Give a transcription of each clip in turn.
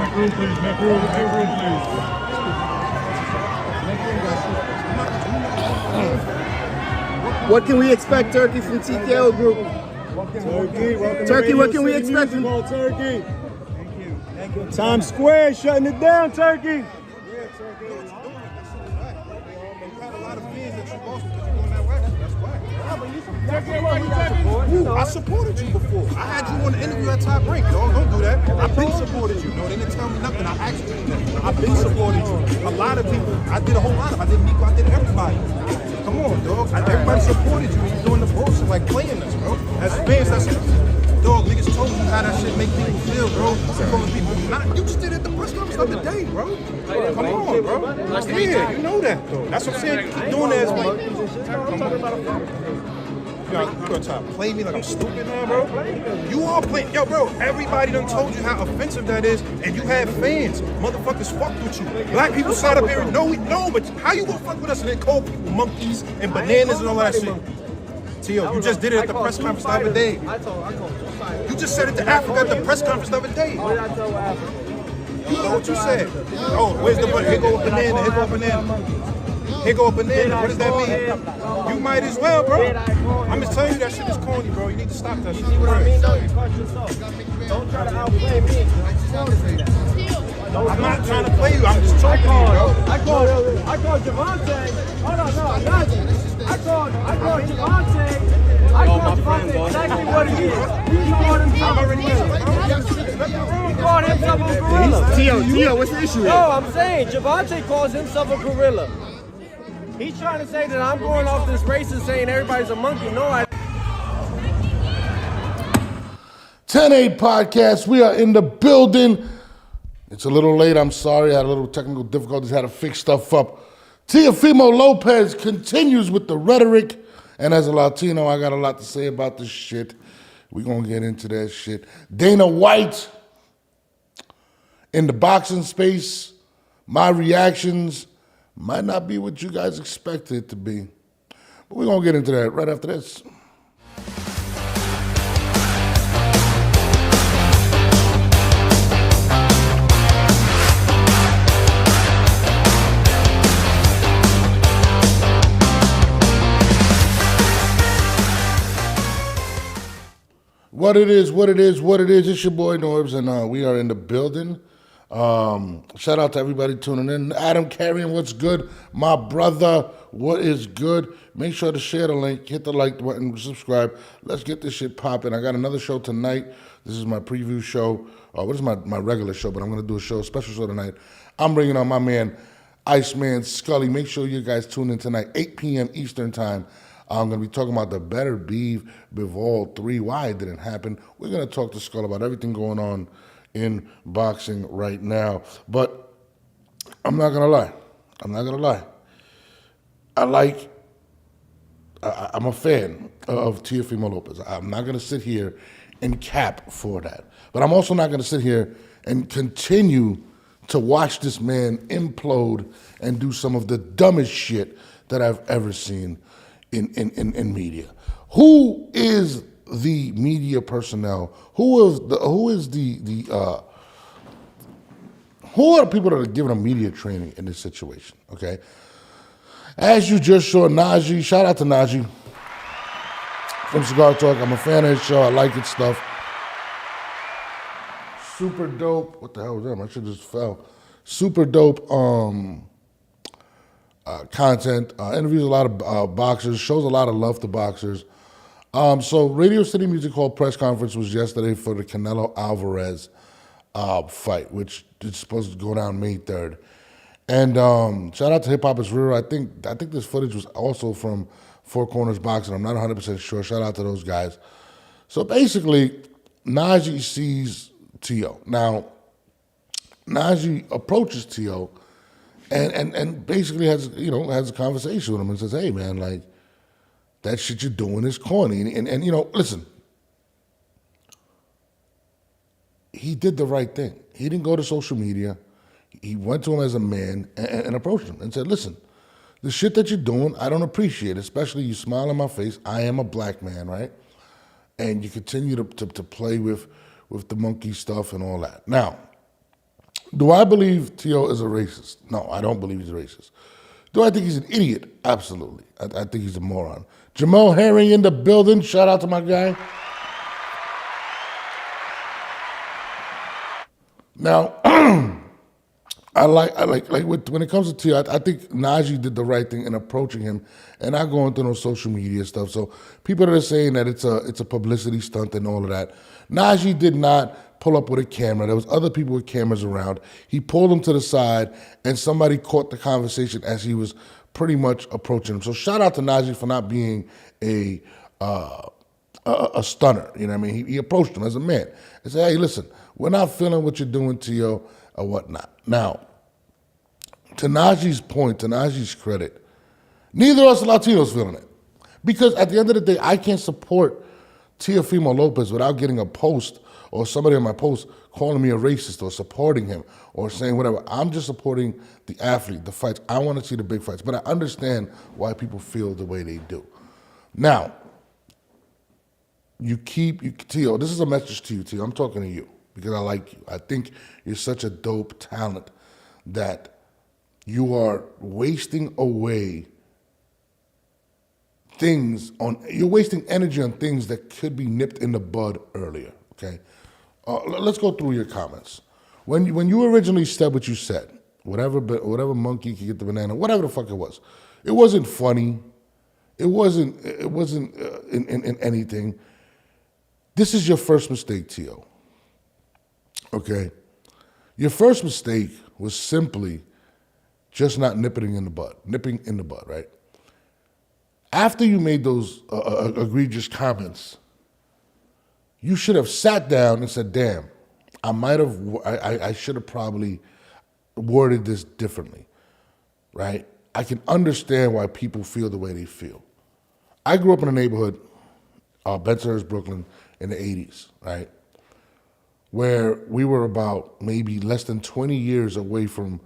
Back room, please. Back room, please. What can we expect, Turkey, from TKO Group? Turkey, what can we expect from Turkey? Thank you. Times Square shutting it down, Turkey. I supported you before. I had you on the interview at Top Rank, dog. Don't do that. I've been supported you. No, they didn't tell me nothing. I actually did that. I've been supported you. A lot of people, I did a whole lot of them. I did Nico, I did everybody. Come on, dog. Everybody supported you. You're doing the bullshit, like playing us, bro. As fans, that's dog, niggas told you how that shit make people feel, bro. Calling people not. You just did it at the press conference the other day, bro. Come on, bro. Yeah, you know that, though. That's what I'm saying. You keep doing that as like. You gonna try to play me like I'm stupid now, bro? You all playing. Yo, bro, everybody done told you how offensive that is, and you have fans. Motherfuckers fuck with you. Black people sat up here and no, but how you gonna fuck with us and then call people monkeys and bananas and all that shit? Tio, you just did it at the press conference the other day. You just said it to Africa at the press conference the other day. What did I tell Africa? You know what you said. Oh, where's the money? Here go a banana, here go a banana. Here go a banana. What does that mean? You might as well, bro. I'm just telling you that shit is corny, bro. You need to stop that shit. You see what I mean, though? You caught yourself. Don't try to outplay me. I'm not trying to play you. I'm just talking to you, bro. I called Javante. Hold on, no, Najji. I called Javante. I called Javante exactly what he is. He called himself a gorilla. He called himself a gorilla. Tio, what's the issue? No, I'm saying Javante calls himself a gorilla. He's trying to say that I'm going off this race and saying everybody's a monkey. No, I. 10-8 podcast. We are in the building. It's a little late. I'm sorry. I had a little technical difficulties. Had to fix stuff up. Teofimo Lopez continues with the rhetoric. And as a Latino, I got a lot to say about this shit. We're going to get into that shit. Dana White in the boxing space. My reactions might not be what you guys expected it to be. But we're going to get into that right after this. What it is. It's your boy Norbs, and we are in the building. Shout out to everybody tuning in. Adam Carrion, what's good? My brother, what is good? Make sure to share the link, hit the like button, subscribe. Let's get this shit popping. I got another show tonight. This is my preview show. What is my regular show, but I'm going to do a special show tonight. I'm bringing on my man, Iceman Scully. Make sure you guys tune in tonight, 8 p.m. Eastern time. I'm going to be talking about the better beef Bivol 3, why it didn't happen. We're going to talk to Skull about everything going on in boxing right now. But I'm not going to lie. I'm a fan of Teofimo Lopez. I'm not going to sit here and cap for that. But I'm also not going to sit here and continue to watch this man implode and do some of the dumbest shit that I've ever seen in media. Who is the media personnel? Who are the people that are giving them media training in this situation? Okay, as you just saw, Najji. Shout out to Najji from Cigar Talk. I'm a fan of his show. I like his stuff. Super dope. What the hell was that? My shit just fell. Super dope. Content, interviews a lot of boxers, shows a lot of love to boxers. So Radio City Music Hall press conference was yesterday for the Canelo Alvarez fight, which is supposed to go down May 3rd. And shout out to Hip Hop is Real. I think this footage was also from Four Corners Boxing. I'm not 100% sure. Shout out to those guys. So basically, Najji sees Tio. Now, Najji approaches Tio and basically has a conversation with him and says, hey, man, like, that shit you're doing is corny. And listen, he did the right thing. He didn't go to social media. He went to him as a man and approached him and said, listen, the shit that you're doing, I don't appreciate, especially you smile in my face. I am a black man, right? And you continue to play with the monkey stuff and all that. Now, Do I believe Tio is a racist? No, I don't believe he's a racist. Do I think he's an idiot? Absolutely. I think he's a moron. Jamal Herring in the building. Shout out to my guy. Now, I like when it comes to Tio, I think Najee did the right thing in approaching him and not going through no social media stuff. So people that are saying that it's a publicity stunt and all of that. Najee did not pull up with a camera. There was other people with cameras around. He pulled him to the side and somebody caught the conversation as he was pretty much approaching him. So shout out to Najee for not being a stunner. You know what I mean? He approached him as a man and said, hey, listen, we're not feeling what you're doing to you or whatnot. Now, to Najee's point, to Najee's credit, neither of us Latinos feeling it. Because at the end of the day, I can't support Teofimo Lopez without getting a post or somebody on my post calling me a racist or supporting him or saying whatever. I'm just supporting the athlete, the fights. I want to see the big fights. But I understand why people feel the way they do. Now, Tio, this is a message to you, Tio. I'm talking to you because I like you. I think you're such a dope talent that you are wasting away you're wasting energy on things that could be nipped in the bud earlier, okay? Let's go through your comments. When you originally said what you said, whatever monkey could get the banana, whatever the fuck it wasn't funny. It wasn't in anything. This is your first mistake, Tio. Okay? Your first mistake was simply just not nipping in the bud, right? After you made those egregious comments, you should have sat down and said, damn, I should have probably worded this differently, right? I can understand why people feel the way they feel. I grew up in a neighborhood, Bensonhurst, Brooklyn, in the 80s, right? Where we were about maybe less than 20 years away from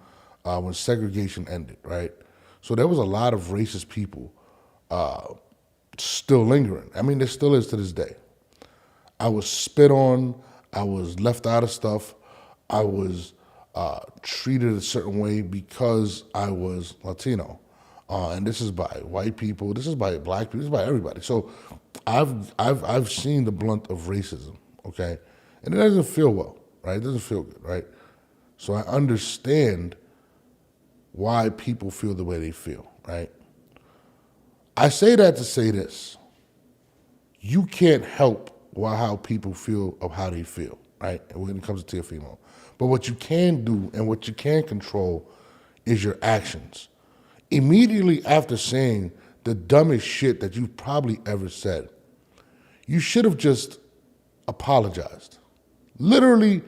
when segregation ended, right? So there was a lot of racist people still lingering. I mean, there still is to this day. I was spit on. I was left out of stuff. I was treated a certain way because I was Latino. And this is by white people. This is by black people. This is by everybody. So I've seen the blunt of racism, okay? And it doesn't feel well, right? It doesn't feel good, right? So I understand why people feel the way they feel, right? I say that to say this. You can't help how people feel of how they feel, right? When it comes to Teofimo. But what you can do and what you can control is your actions. Immediately after saying the dumbest shit that you've probably ever said, you should have just apologized. Literally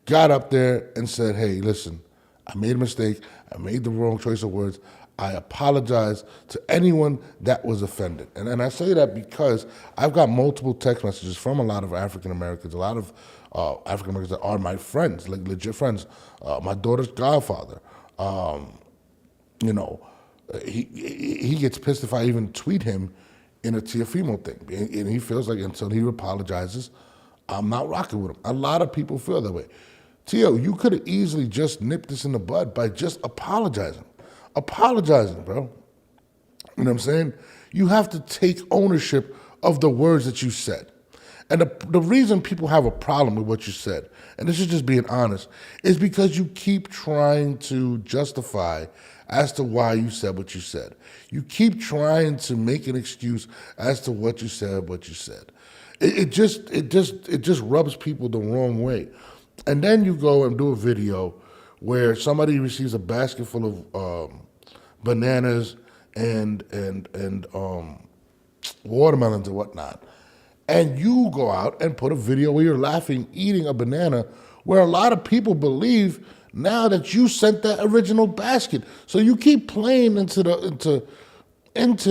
got up there and said, hey, listen, I made a mistake. I made the wrong choice of words. I apologize to anyone that was offended. And I say that because I've got multiple text messages from a lot of African Americans, a lot of African Americans that are my friends, like legit friends. My daughter's godfather, he gets pissed if I even tweet him in a Teofimo thing. And he feels like until he apologizes, I'm not rocking with him. A lot of people feel that way. Tio, you could have easily just nipped this in the bud by just apologizing. Apologizing, bro. You know what I'm saying? You have to take ownership of the words that you said. And the reason people have a problem with what you said, and this is just being honest, is because you keep trying to justify as to why you said what you said. You keep trying to make an excuse as to what you said. It just rubs people the wrong way. And then you go and do a video where somebody receives a basket full of bananas and watermelons and whatnot, and you go out and put a video where you're laughing, eating a banana, where a lot of people believe now that you sent that original basket. So you keep playing into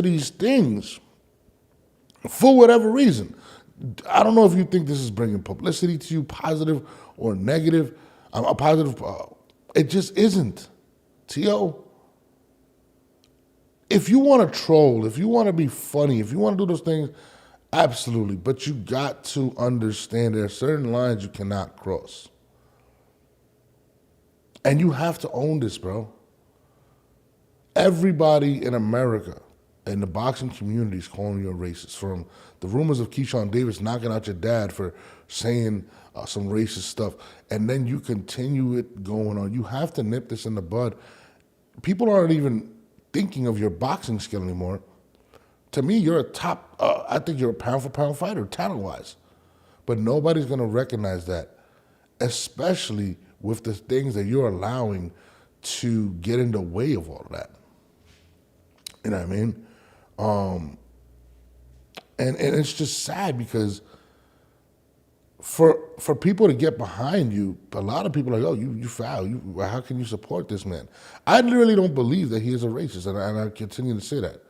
these things for whatever reason. I don't know if you think this is bringing publicity to you, positive or negative. A positive. It just isn't. Tio, if you want to troll, if you want to be funny, if you want to do those things, absolutely. But you got to understand there are certain lines you cannot cross. And you have to own this, bro. Everybody in America, in the boxing community, is calling you a racist. From the rumors of Keyshawn Davis knocking out your dad for saying some racist stuff, and then you continue it going on. You have to nip this in the bud. People aren't even thinking of your boxing skill anymore. To me, you're a top, I think you're a pound-for-pound fighter, talent-wise. But nobody's going to recognize that, especially with the things that you're allowing to get in the way of all of that. You know what I mean? And it's just sad because for people to get behind you, a lot of people are like, oh, you foul. How can you support this man? I literally don't believe that he is a racist, and I continue to say that.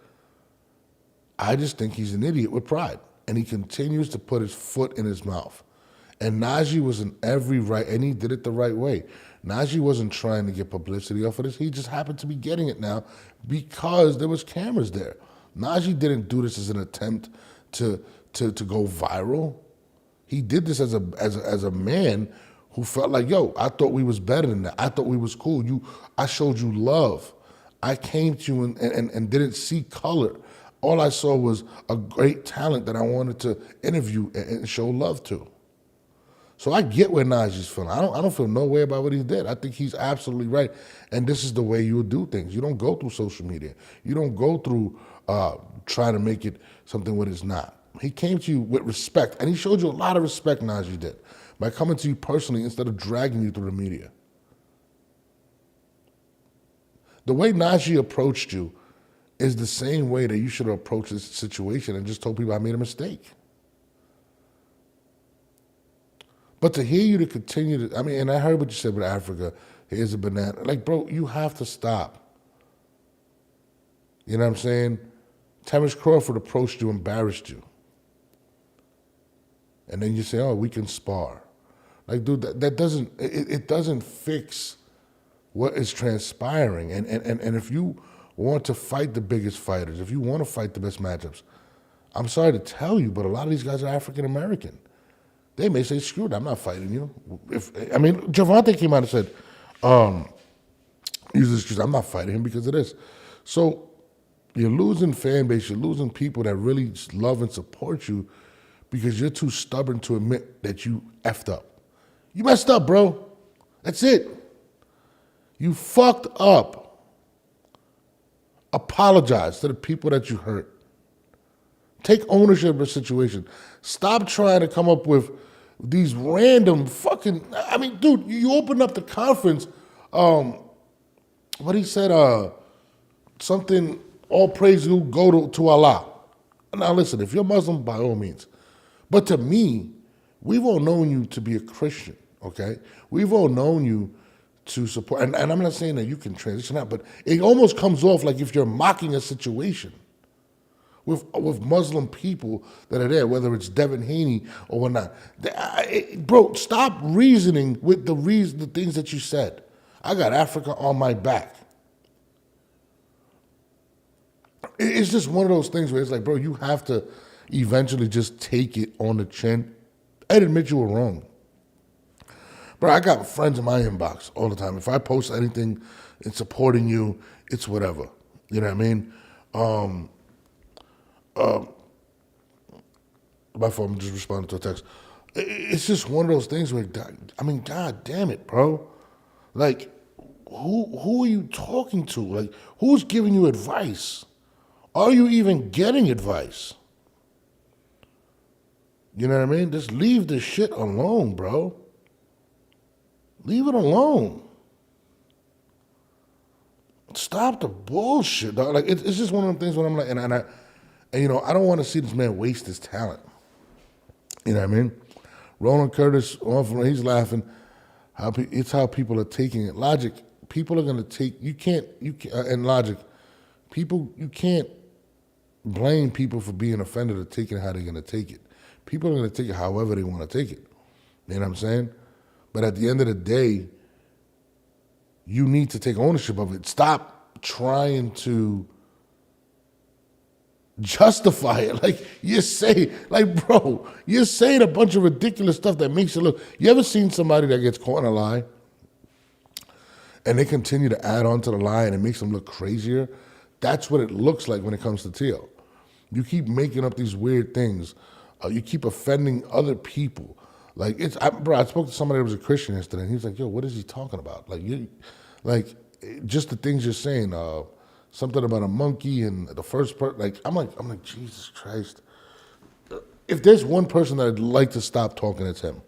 I just think he's an idiot with pride, and he continues to put his foot in his mouth. And Najji was in every right, and he did it the right way. Najji wasn't trying to get publicity off of this. He just happened to be getting it now because there was cameras there. Najji didn't do this as an attempt to go viral. He did this as a man who felt like, yo, I thought we was better than that. I thought we was cool. I showed you love. I came to you and didn't see color. All I saw was a great talent that I wanted to interview and show love to. So I get where Najji's feeling. I don't feel no way about what he did. I think he's absolutely right. And this is the way you would do things. You don't go through social media. You don't go through trying to make it something what it's not. He came to you with respect, and he showed you a lot of respect, Najji did, by coming to you personally instead of dragging you through the media. The way Najji approached you is the same way that you should have approached this situation and just told people I made a mistake. But to hear you to continue to, and I heard what you said with Africa, here's a banana. Like, bro, you have to stop. You know what I'm saying? Terrence Crawford approached you, embarrassed you. And then you say, oh, we can spar. Like, dude, that doesn't, it doesn't fix what is transpiring. And if you want to fight the biggest fighters, if you want to fight the best matchups, I'm sorry to tell you, but a lot of these guys are African American. They may say, screw it, I'm not fighting you. Gervonta came out and said, use this excuse, I'm not fighting him because of this. So you're losing fan base, you're losing people that really love and support you because you're too stubborn to admit that you effed up. You messed up, bro. That's it. You fucked up. Apologize to the people that you hurt. Take ownership of the situation. Stop trying to come up with these random fucking, dude, you opened up the conference, what he said, something, all praise will go to Allah. Now listen, if you're Muslim, by all means. But to me, we've all known you to be a Christian, okay? We've all known you to support, and I'm not saying that you can transition out, but it almost comes off like if you're mocking a situation with Muslim people that are there, whether it's Devin Haney or whatnot. Bro, stop reasoning with the things that you said. I got Africa on my back. It's just one of those things where it's like, bro, you have to eventually just take it on the chin and admit you were wrong. Bro, I got friends in my inbox all the time. If I post anything in supporting you, it's whatever. You know what I mean? My phone, I'm just responding to a text. It's just one of those things where, God damn it, bro. Like, who are you talking to? Like, who's giving you advice? Are you even getting advice? You know what I mean? Just leave this shit alone, bro. Leave it alone. Stop the bullshit, dog. Like, it's just one of them things when I'm like, and I don't want to see this man waste his talent. You know what I mean? Roland Curtis, he's laughing. It's how people are taking it. Logic, people are going to take, and Logic, you can't blame people for being offended or taking it how they're going to take it. People are going to take it however they want to take it. You know what I'm saying? But at the end of the day, you need to take ownership of it. Stop trying to justify it. Like, you're saying a bunch of ridiculous stuff that makes it look. You ever seen somebody that gets caught in a lie? and they continue to add on to the lie and it makes them look crazier, that's what it looks like when it comes to Teo. You keep making up these weird things. You keep offending other people. Like I spoke to somebody that was a Christian yesterday, and he was like, "Yo, what is he talking about? Like just the things you're saying. Something about a monkey and the first part. Like I'm like Jesus Christ. If there's one person that I'd like to stop talking, it's him."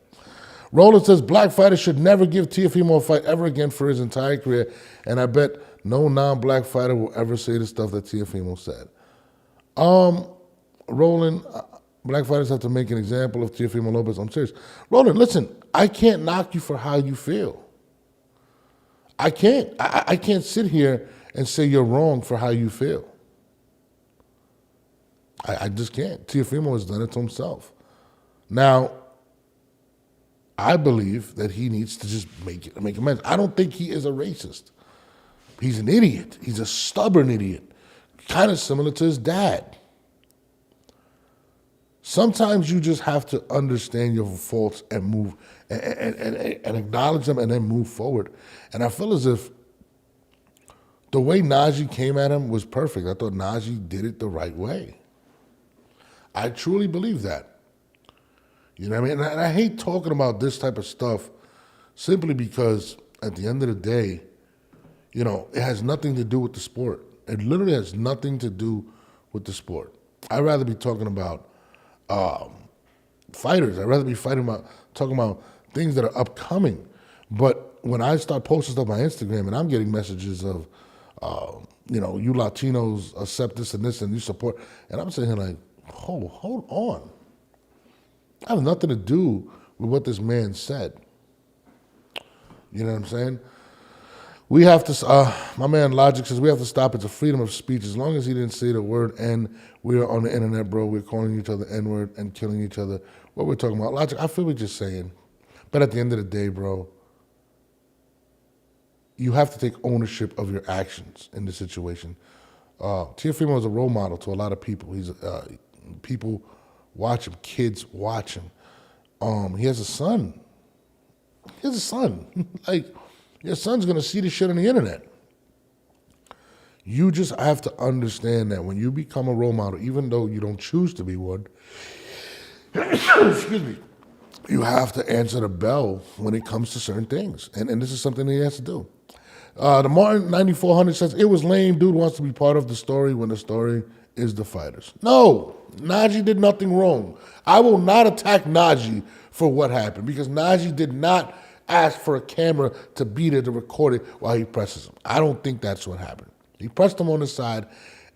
Roland says black fighters should never give Teofimo a fight ever again for his entire career, and I bet no non-black fighter will ever say the stuff that Teofimo said. Roland, black fighters have to make an example of Teofimo Lopez. I'm serious. Roland, listen, I can't knock you for how you feel. I can't. I can't sit here and say you're wrong for how you feel. I just can't. Teofimo has done it to himself. Now, I believe that he needs to just make amends. I don't think he is a racist. He's an idiot. He's a stubborn idiot, kind of similar to his dad. Sometimes you just have to understand your faults and move and acknowledge them and then move forward. And I feel as if the way Najji came at him was perfect. I thought Najji did it the right way. I truly believe that. You know what I mean? And I hate talking about this type of stuff simply because at the end of the day, you know, it has nothing to do with the sport. It literally has nothing to do with the sport. I'd rather be talking about fighters. I'd rather be talking about things that are upcoming. But when I start posting stuff on my Instagram and I'm getting messages of, you know, you Latinos accept this and this and you support, and I'm sitting here like, hold on. I have nothing to do with what this man said. You know what I'm saying? We have to, my man Logic says, we have to stop. It's a freedom of speech. As long as he didn't say the word N, we are on the internet, bro. We're calling each other N-word and killing each other. What we're talking about, Logic, I feel what you're saying. But at the end of the day, bro, you have to take ownership of your actions in this situation. Teofimo is a role model to a lot of people. People watch him, kids watch him. He has a son. Like, your son's gonna see this shit on the internet. You just have to understand that when you become a role model, even though you don't choose to be one, excuse me, you have to answer the bell when it comes to certain things. And this is something that he has to do. The Martin 9400 says, it was lame. Dude wants to be part of the story when the story is the fighters. No, Najji did nothing wrong. I will not attack Najji for what happened because Najji did not ask for a camera to be there to record it while he presses him. I don't think that's what happened. He pressed him on the side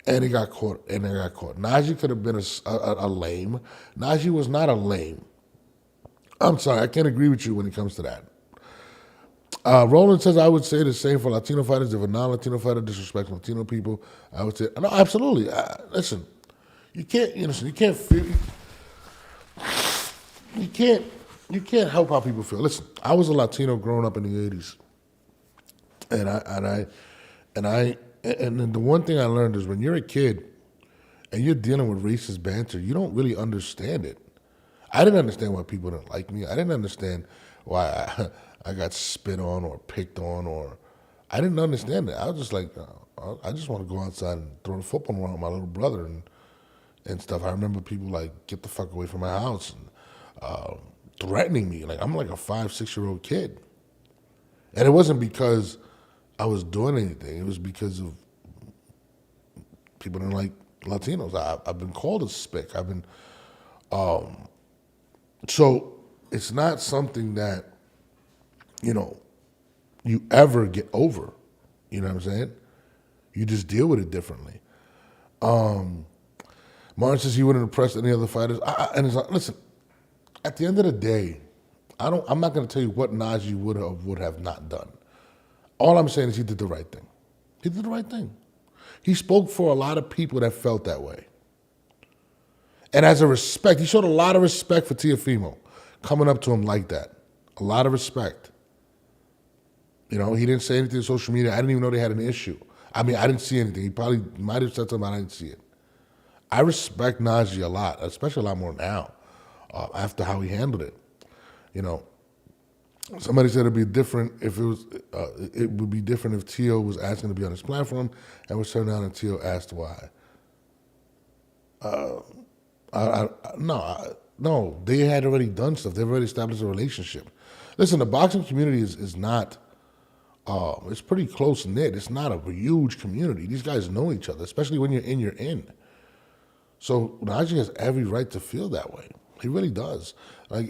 and he got caught. Najji could have been a lame. Najji was not a lame. I'm sorry, I can't agree with you when it comes to that. Roland says, I would say the same for Latino fighters. If a non-Latino fighter disrespects Latino people, I would say, no, absolutely. Listen, you can't help how people feel. Listen, I was a Latino growing up in the 80s. And the one thing I learned is when you're a kid and you're dealing with racist banter, you don't really understand it. I didn't understand why people didn't like me. I didn't understand why I got spit on or picked on, or I didn't understand it. I was just like, I just want to go outside and throw the football around with my little brother and stuff. I remember people like, get the fuck away from my house and threatening me. Like, I'm like a 5-6-year-old kid. And it wasn't because I was doing anything. It was because of people didn't like Latinos. I've been called a spick. I've been, so it's not something that, you know, you ever get over. You know what I'm saying? You just deal with it differently. Martin says he wouldn't impress any other fighters. And it's like, listen, at the end of the day, I'm not going to tell you what Najji would have not done. All I'm saying is he did the right thing. He did the right thing. He spoke for a lot of people that felt that way. And as a respect, he showed a lot of respect for Teofimo coming up to him like that. A lot of respect. You know, he didn't say anything on social media. I didn't even know they had an issue. I mean, I didn't see anything. He probably might have said something, but I didn't see it. I respect Najji a lot, especially a lot more now, after how he handled it. You know, Somebody said it'd be different if it was. It would be different if Tio was asking to be on his platform and was turned down, and Tio asked why. No. They had already done stuff. They've already established a relationship. Listen, the boxing community is not. It's pretty close knit. It's not a huge community. These guys know each other, especially when you're in. You're in. So Najee has every right to feel that way. He really does. Like,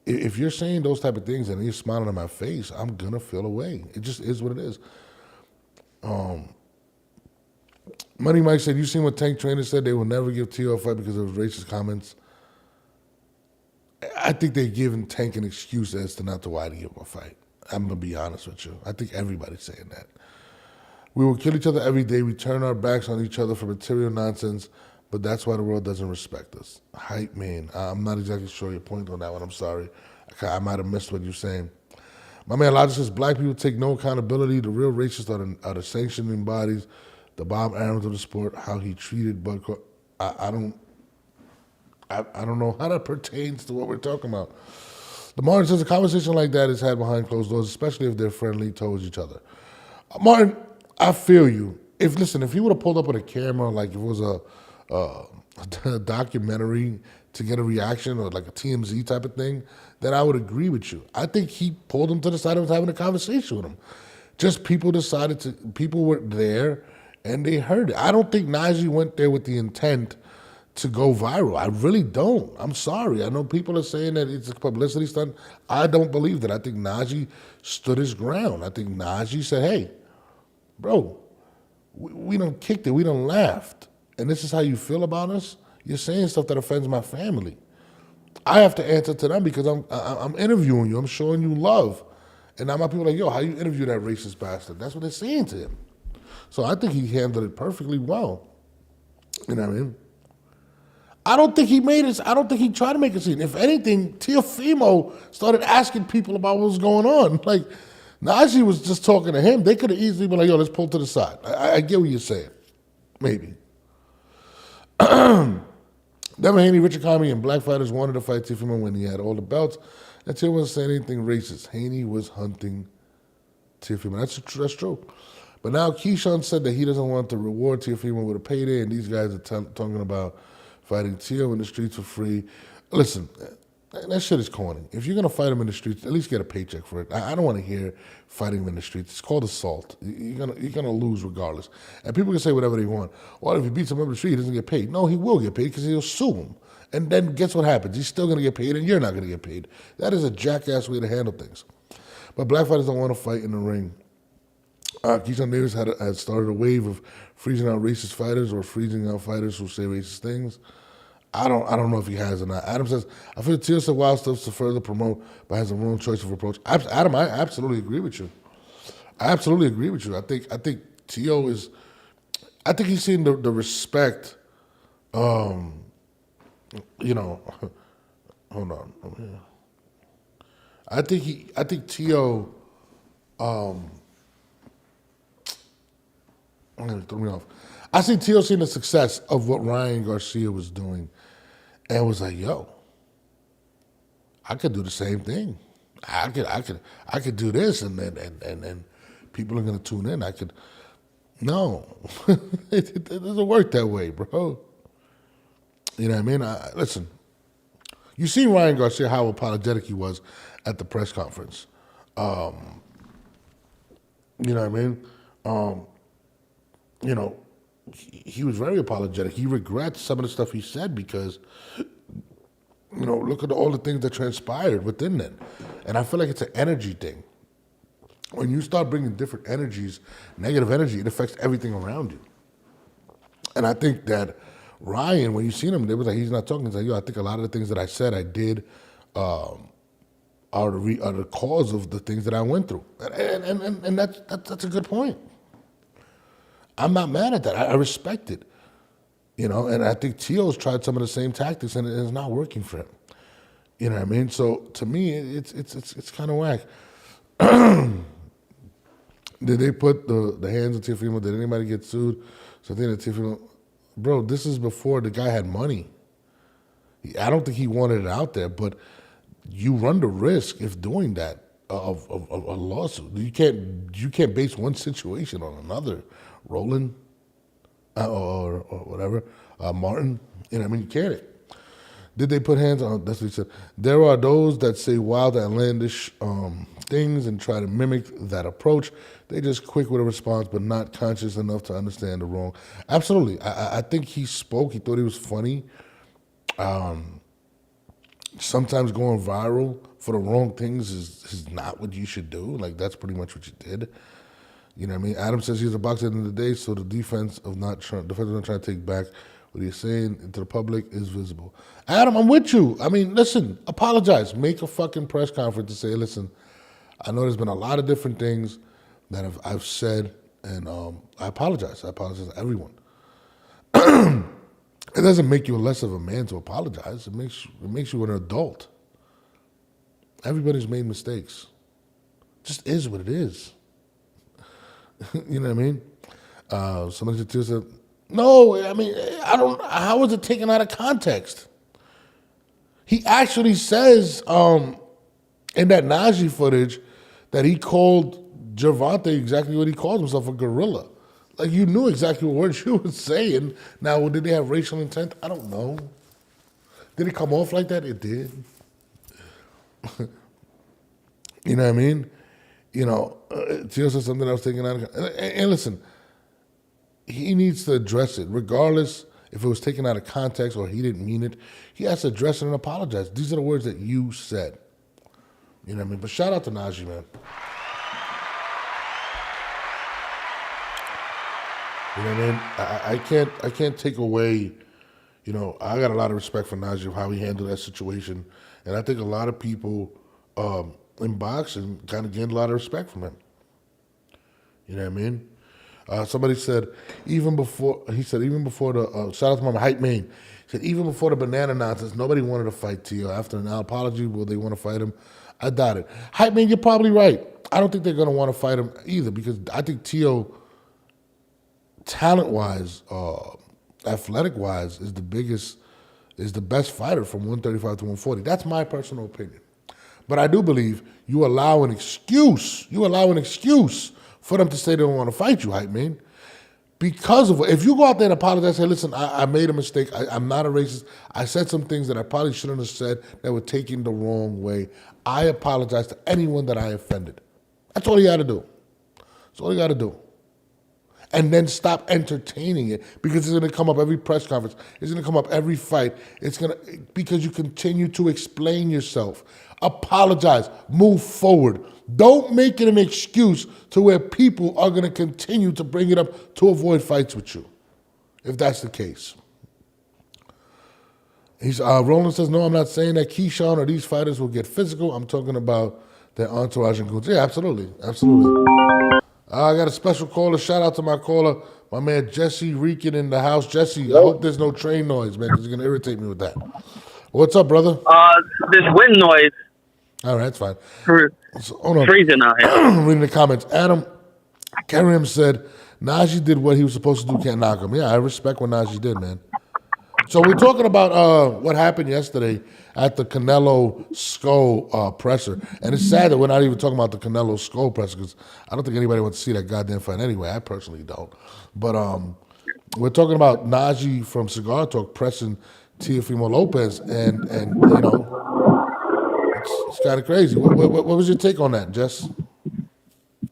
if you're saying those type of things and you're smiling in my face, I'm gonna feel away. It just is what it is. Money Mike said, "You seen what Tank Trainer said? They will never give Tio a fight because of racist comments." I think they're giving Tank an excuse as to not to why to give him a fight. I'm gonna be honest with you. I think everybody's saying that. We will kill each other every day. We turn our backs on each other for material nonsense, but that's why the world doesn't respect us. Hype man. I'm not exactly sure your point on that one. I'm sorry. I might have missed what you're saying. My man Logic says, black people take no accountability. The real racists are the sanctioning bodies, the Bob Arons of the sport, how he treated Bud. I don't know how that pertains to what we're talking about. The Martin says a conversation like that is had behind closed doors, especially if they're friendly towards each other. Martin, I feel you. If he would have pulled up with a camera, like if it was a documentary to get a reaction or like a TMZ type of thing, then I would agree with you. I think he pulled him to the side and was having a conversation with him. Just people were there and they heard it. I don't think Najee went there with the intent to go viral. I really don't. I'm sorry. I know people are saying that it's a publicity stunt. I don't believe that. I think Najee stood his ground. I think Najee said, hey, bro, we done kicked it. We done laughed. And this is how you feel about us? You're saying stuff that offends my family. I have to answer to them because I'm interviewing you. I'm showing you love. And now my people are like, yo, how you interview that racist bastard? That's what they're saying to him. So I think he handled it perfectly well. You know what I mean? I don't think he made it. I don't think he tried to make a scene. If anything, Teofimo started asking people about what was going on. Like, Najee was just talking to him. They could have easily been like, yo, let's pull to the side. I get what you're saying. Maybe. Devin Haney, Richard Comey, and black fighters wanted to fight Teofimo when he had all the belts. And Teofimo wasn't saying anything racist. Haney was hunting Teofimo. That's true. But now Keyshawn said that he doesn't want to reward Teofimo with a payday, and these guys are talking about fighting Tio in the streets for free. Listen, that shit is corny. If you're going to fight him in the streets, at least get a paycheck for it. I don't want to hear fighting him in the streets. It's called assault. You're gonna lose regardless. And people can say whatever they want. Well, if he beats him up in the street, he doesn't get paid. No, he will get paid because he'll sue him. And then guess what happens? He's still going to get paid, and you're not going to get paid. That is a jackass way to handle things. But black fighters don't want to fight in the ring. Keyshawn Davis had started a wave of freezing out racist fighters or freezing out fighters who say racist things. I don't know if he has or not. Adam says, I feel Tio said wild stuff to further promote, but has a wrong choice of approach. Adam, I absolutely agree with you. I think Tio is. I think he's seen the respect. Hold on. I think Tio. Throw me off. I see Tio seeing the success of what Ryan Garcia was doing, and was like, "Yo, I could do the same thing. I could do this, and people are gonna tune in. I could." No, it doesn't work that way, bro. You know what I mean? Listen, you see Ryan Garcia how apologetic he was at the press conference. You know what I mean? He was very apologetic. He regrets some of the stuff he said because, look at all the things that transpired within that. And I feel like it's an energy thing. When you start bringing different energies, negative energy, it affects everything around you. And I think that Ryan, when you seen him, it was like he's not talking. He's like, I think a lot of the things that I said, I did, are the cause of the things that I went through. And that's a good point. I'm not mad at that. I respect it. And I think Tio's tried some of the same tactics and it's not working for him. You know what I mean? So to me, it's kind of whack. Did they put the hands on Teofimo? Did anybody get sued? So I think that Teofimo, bro, this is before the guy had money. I don't think he wanted it out there, but you run the risk if doing that of a lawsuit. You can't base one situation on another. Roland or whatever, Martin. You know, I mean, you can't. Did they put hands on? That's what he said. There are those that say wild, outlandish things and try to mimic that approach. They just quick with a response, but not conscious enough to understand the wrong. Absolutely, I think he spoke. He thought he was funny. Sometimes going viral for the wrong things is not what you should do. Like, that's pretty much what you did. You know what I mean? Adam says he's a boxer at the end of the day, so the defense of not trying to take back what he's saying to the public is visible. Adam, I'm with you. I mean, listen, apologize. Make a fucking press conference to say, listen, I know there's been a lot of different things that I've said, and I apologize. I apologize to everyone. It doesn't make you less of a man to apologize. It makes you an adult. Everybody's made mistakes. It just is what it is. You know what I mean? Somebody said, no, I mean, how was it taken out of context? He actually says in that Najji footage that he called Gervonta exactly what he called himself, a gorilla. Like, you knew exactly what words you were saying. Now, did they have racial intent? I don't know. Did it come off like that? It did. You know what I mean? You know, Tio said something else taken out of context. And listen, he needs to address it, regardless if it was taken out of context or he didn't mean it. He has to address it and apologize. These are the words that you said. You know what I mean? But shout out to Najji, man. You know what I mean? I can't take away, you know, I got a lot of respect for Najji of how he handled that situation. And I think a lot of people in boxing kind of gained a lot of respect from him. You know what I mean? Somebody said, even before the, shout out to my hype man, he said, even before the banana nonsense, nobody wanted to fight Tio. After an apology, will they want to fight him? I doubt it. Hype man, you're probably right. I don't think they're going to want to fight him either, because I think Tio, talent-wise, athletic-wise, is the best fighter from 135 to 140. That's my personal opinion. But I do believe you allow an excuse for them to say they don't want to fight you, hype man. Because of, if you go out there and apologize, say, listen, I made a mistake. I'm not a racist. I said some things that I probably shouldn't have said that were taken the wrong way. I apologize to anyone that I offended. That's all you got to do. That's all you got to do. And then stop entertaining it, because it's going to come up every press conference. It's going to come up every fight. Because you continue to explain yourself. Apologize. Move forward. Don't make it an excuse to where people are going to continue to bring it up to avoid fights with you, if that's the case. Roland says, no, I'm not saying that Keyshawn or these fighters will get physical. I'm talking about their entourage and goons. Yeah, absolutely. Absolutely. I got a special caller. Shout out to my caller, my man Jesse Reekin in the house. Jesse, I hope there's no train noise, man, because you're going to irritate me with that. What's up, brother? This wind noise. All right, that's fine. So, hold on. Freezing out here. I'm reading the comments. Adam Karim said, Najji did what he was supposed to do, can't knock him. Yeah, I respect what Najji did, man. So we're talking about what happened yesterday at the Canelo Skull presser. And it's sad that we're not even talking about the Canelo Skull presser, because I don't think anybody wants to see that goddamn fight anyway. I personally don't. But we're talking about Najji from Cigar Talk pressing Teofimo Lopez, and you know, it's kind of crazy. What was your take on that, Jess?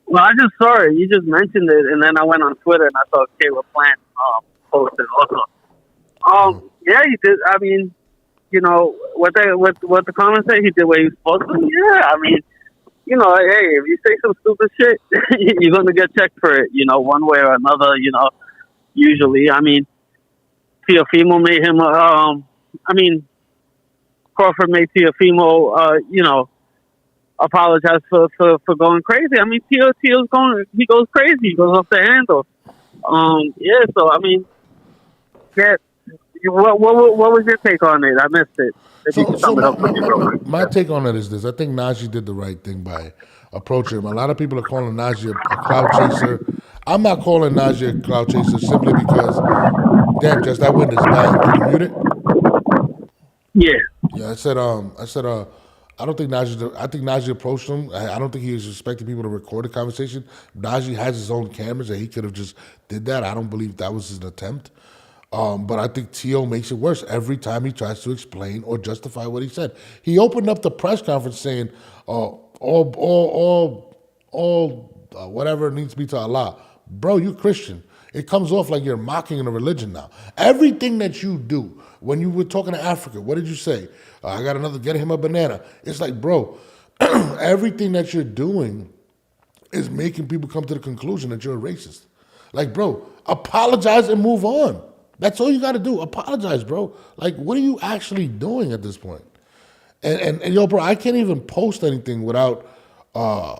Well, I just saw it. You just mentioned it, and then I went on Twitter and I saw Caleb Plant posted also. Yeah, he did. I mean, you know, what the comments say, he did what he was supposed to. Yeah, I mean, you know, hey, if you say some stupid shit, you're going to get checked for it, you know, one way or another, you know, usually. I mean, Teofimo made him, Crawford made Teofimo, you know, apologize for going crazy. I mean, Teo's he goes crazy. He goes off the handle. Yeah, so, I mean, yeah. What was your take on it? I missed it. My take on it is this. I think Najji did the right thing by approaching him. A lot of people are calling Najji a clout chaser. I'm not calling Najji a clout chaser simply because, damn, Jess, that wind is bad. Can you mute it? Yeah. Yeah, I said, I don't think Najee. I think Najee approached him. I don't think he was expecting people to record the conversation. Najee has his own cameras, and he could have just did that. I don't believe that was his attempt. But I think Tio makes it worse every time he tries to explain or justify what he said. He opened up the press conference saying, whatever needs to be to Allah. Bro, you Christian. It comes off like you're mocking a religion now. Everything that you do, when you were talking to Africa, what did you say? I got another, get him a banana. It's like, bro, everything that you're doing is making people come to the conclusion that you're a racist. Like, bro, apologize and move on. That's all you got to do. Apologize, bro. Like, what are you actually doing at this point? And yo, bro, I can't even post anything without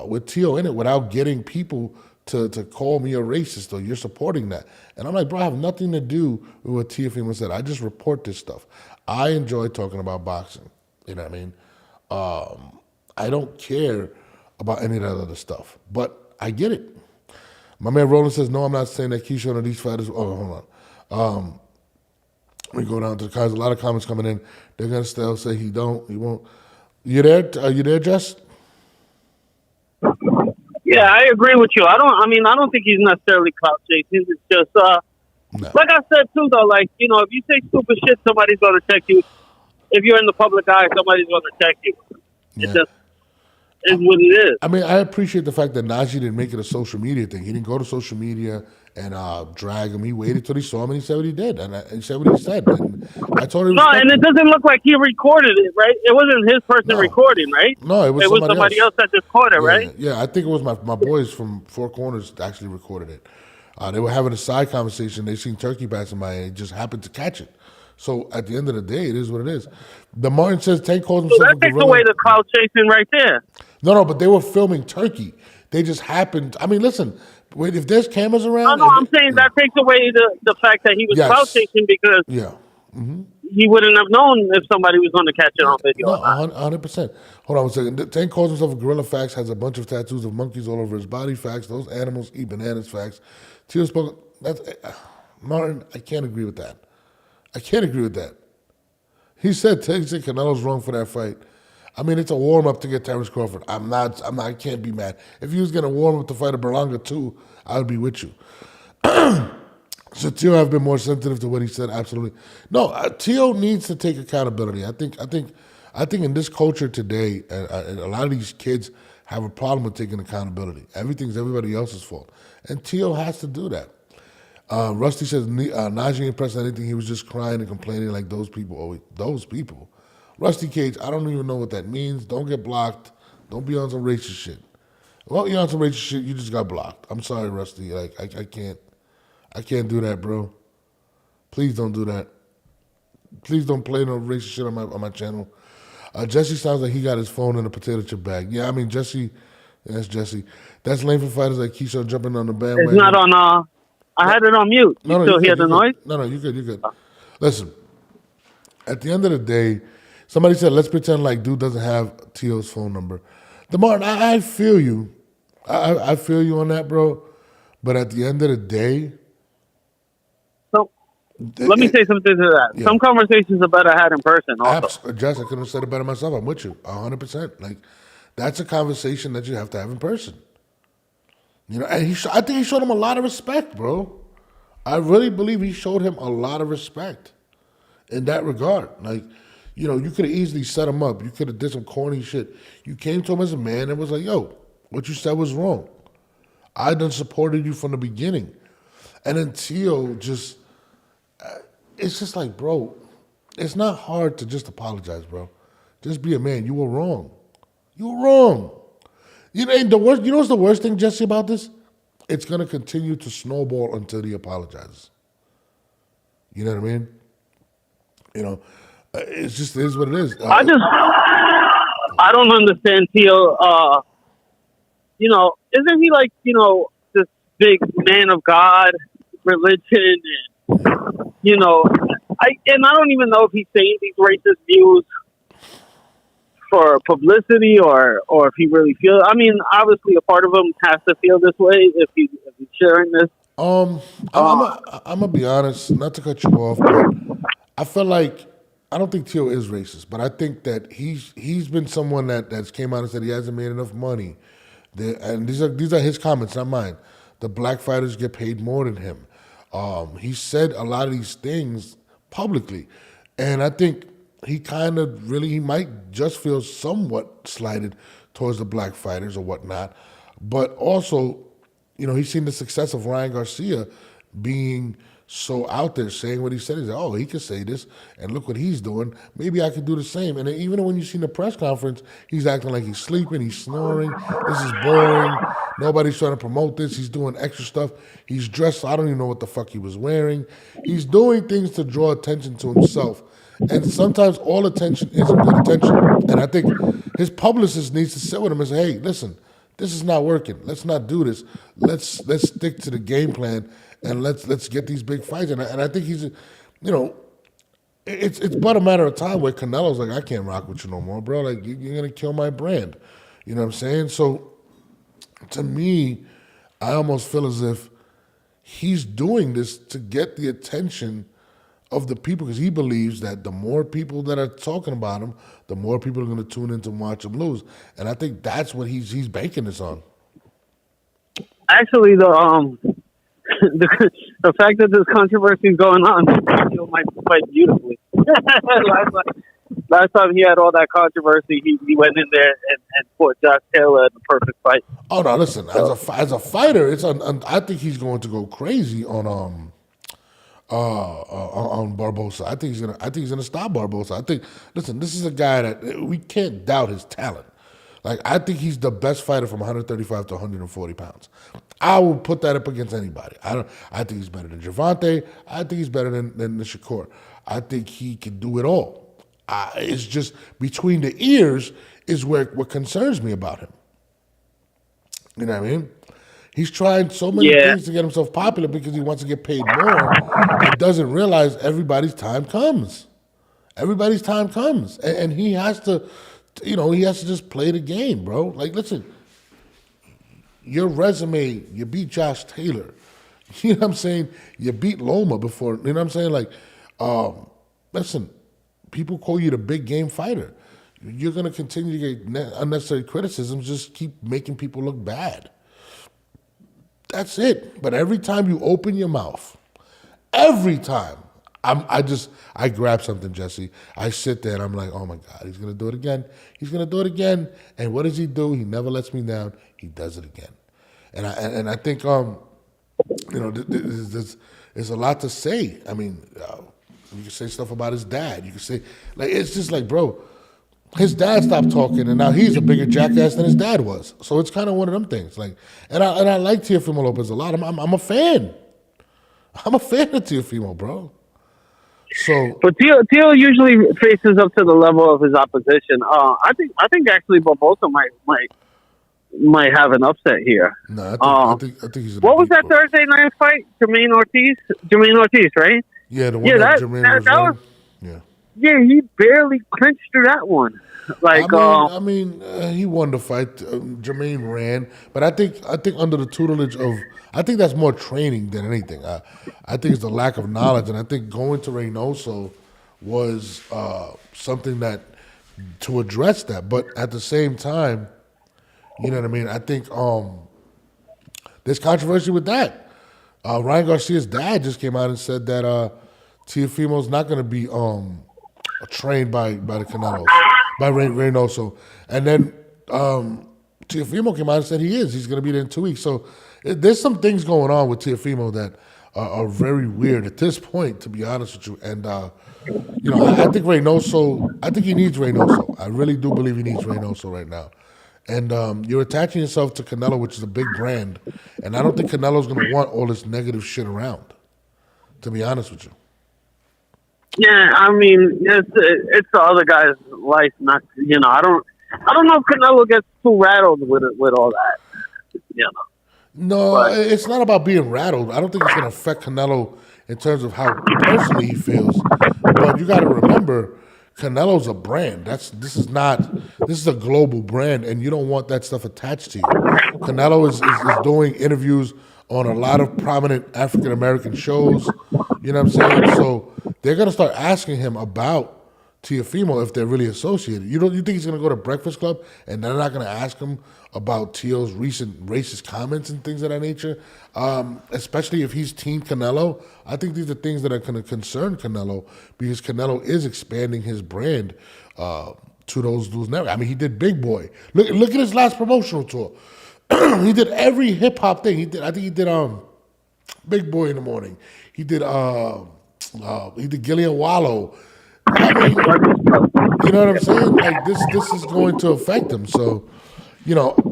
with Tio in it without getting people to call me a racist or you're supporting that. And I'm like, bro, I have nothing to do with what Teofimo said. I just report this stuff. I enjoy talking about boxing. You know what I mean? I don't care about any of that other stuff. But I get it. My man Roland says, no, I'm not saying that Keyshawn or these fighters. Oh, hold on. We go down to the comments. A lot of comments coming in. They're going to still say he won't. You there? Are you there, Jess? Yeah, I agree with you. I don't think he's necessarily clout chasing. It's just, No. like I said too, though. Like, you know, if you say stupid shit, somebody's gonna check you. If you're in the public eye, somebody's gonna check you. Yeah. It just is what it is. I mean, I appreciate the fact that Najee didn't make it a social media thing. He didn't go to social media and drag him. He waited till he saw him and he said what he did. And he said what he said. And I told him. No, and it doesn't look like he recorded it, right? It wasn't his person recording, right? No, it was somebody else that just caught it, right? Yeah, I think it was my boys from Four Corners actually recorded it. They were having a side conversation. They seen turkey bats in my and just happened to catch it. So at the end of the day, it is what it is. The Martin says Tank calls himself So that a takes gorilla. away the clout chasing right there. No, but they were filming turkey. They just happened. I mean, listen, if there's cameras around. No, I'm saying that takes away the fact that he was clout chasing because he wouldn't have known if somebody was going to catch it on video. No, 100%. Hold on one second. Tank calls himself a gorilla. Facts, has a bunch of tattoos of monkeys all over his body. Facts, those animals eat bananas. Facts. Tio spoke. That's Martin. I can't agree with that. I can't agree with that. He said Canelo's wrong for that fight. I mean, it's a warm up to get Terrence Crawford. I can't be mad. If he was gonna warm up to fight a Berlanga too, I would be with you. So Tio have been more sensitive to what he said. Absolutely. No, Tio needs to take accountability. I think in this culture today, and a lot of these kids have a problem with taking accountability. Everything's everybody else's fault, and Tio has to do that. Rusty says Najee impressed anything. He was just crying and complaining like those people. Oh, those people. Rusty Cage, I don't even know what that means. Don't get blocked. Don't be on some racist shit. Well, you're on some racist shit. You just got blocked. I'm sorry, Rusty. Like I can't do that, bro. Please don't do that. Please don't play no racist shit on my channel. Jesse sounds like he got his phone in a potato chip bag. Yeah, I mean Jesse. That's Jesse. That's lame for fighters like Keyshawn jumping on the bandwagon. It's not on. I had it on mute. You still hear the noise? No, you're good. You're good. Listen, at the end of the day, somebody said, let's pretend like dude doesn't have Tio's phone number. DeMartin, I feel you. I feel you on that, bro. But at the end of the day... So, let me say something to that. Yeah. Some conversations are better had in person also. Jess, I couldn't have said it better myself. I'm with you, 100%. Like, that's a conversation that you have to have in person. You know, and I think he showed him a lot of respect, bro. I really believe he showed him a lot of respect in that regard. Like, you know, you could have easily set him up. You could have did some corny shit. You came to him as a man and was like, yo, what you said was wrong. I done supported you from the beginning. And then Tio just, it's just like, bro, it's not hard to just apologize, bro. Just be a man. You were wrong. You were wrong. You know what's the worst thing, Jesse, about this? It's going to continue to snowball until he apologizes. You know what I mean? You know, it is what it is. I don't understand Tio. You know, isn't he like, you know, this big man of God, religion, and, you know, I don't even know if he's saying these racist views for publicity or if he really feels. I mean, obviously a part of him has to feel this way if he's sharing this. I'm gonna be honest, not to cut you off, but I feel like I don't think Teo is racist, but I think that he's been someone that's came out and said he hasn't made enough money. And these are his comments, not mine. The black fighters get paid more than him. He said a lot of these things publicly, and I think he might just feel somewhat slighted towards the black fighters or whatnot. But also, he's seen the success of Ryan Garcia being so out there saying what he said. He's like, oh, he could say this, and look what he's doing. Maybe I could do the same. And even when you see the press conference, he's acting like he's sleeping, he's snoring. This is boring. Nobody's trying to promote this. He's doing extra stuff. He's dressed. I don't even know what the fuck he was wearing. He's doing things to draw attention to himself. And sometimes all attention isn't good attention. And I think his publicist needs to sit with him and say, hey, listen, this is not working. Let's not do this. Let's stick to the game plan and let's get these big fights. And I think he's, it's but a matter of time where Canelo's like, I can't rock with you no more, bro. Like, you're gonna kill my brand. You know what I'm saying? So to me, I almost feel as if he's doing this to get the attention of the people, because he believes that the more people that are talking about him, the more people are going to tune in to watch him lose. And I think that's what he's banking this on. Actually, the fact that this controversy is going on, Teal might fight beautifully. Last time he had all that controversy, he went in there and fought Josh Taylor in the perfect fight. Oh no! Listen, as a fighter, I think he's going to go crazy on Barbosa. I think he's gonna stop Barbosa. Listen, this is a guy that we can't doubt his talent. Like, I think he's the best fighter from 135 to 140 pounds. I will put that up against anybody. I think he's better than Gervonta. I think he's better than Shakur. I think he can do it all. It's just between the ears is what concerns me about him. You know what I mean? He's trying so many things to get himself popular because he wants to get paid more. He doesn't realize everybody's time comes. Everybody's time comes. And he has to, he has to just play the game, bro. Like, listen, your resume, you beat Josh Taylor. You know what I'm saying? You beat Loma before, you know what I'm saying? Like, listen, people call you the big game fighter. You're going to continue to get unnecessary criticisms, just keep making people look bad. That's it. But every time you open your mouth, every time, I grab something, Jesse. I sit there and I'm like, oh my God, he's gonna do it again. He's gonna do it again. And what does he do? He never lets me down. He does it again. And I think there's a lot to say. I mean, you can say stuff about his dad. You can say, like, it's just like, bro, his dad stopped talking, and now he's a bigger jackass than his dad was. So it's kind of one of them things. Like, and I like Teofimo Lopez a lot. I'm a fan. I'm a fan of Teofimo, bro. So, but Teal usually faces up to the level of his opposition. I think actually Barbosa might have an upset here. No, I think he's. What was that Thursday night fight? Jermaine Ortiz, right? Yeah, the one that Jermaine was. Yeah, he barely clinched through that one. Like, he won the fight. Jermaine ran, but I think under the tutelage of, I think that's more training than anything. I think it's the lack of knowledge, and I think going to Reynoso was something that to address that. But at the same time, you know what I mean. I think there's controversy with that. Ryan Garcia's dad just came out and said that Teofimo's not going to be trained by the Canelos, by Reynoso. And then Teofimo came out and said he's going to be there in 2 weeks. So there's some things going on with Teofimo that are very weird at this point, to be honest with you. And, I think Reynoso, I think he needs Reynoso. I really do believe he needs Reynoso right now. And you're attaching yourself to Canelo, which is a big brand. And I don't think Canelo's going to want all this negative shit around, to be honest with you. Yeah, I mean, it's the other guy's life. Not, I don't know if Canelo gets too rattled with all that. No, it's not about being rattled. I don't think it's going to affect Canelo in terms of how personally he feels. But you got to remember, Canelo's a brand. This is a global brand, and you don't want that stuff attached to you. Canelo is doing interviews on a lot of prominent African American shows. You know what I'm saying? So they're gonna start asking him about Teofimo if they're really associated. You think he's going to go to Breakfast Club and they're not going to ask him about Teo's recent racist comments and things of that nature? Especially if he's Team Canelo. I think these are things that are going to concern Canelo because Canelo is expanding his brand to those networks. I mean, he did Big Boy. Look at his last promotional tour. He did every hip hop thing. I think he did Big Boy in the morning. He did Gillian Wallow. I mean, you know what I'm saying? Like this is going to affect him. So,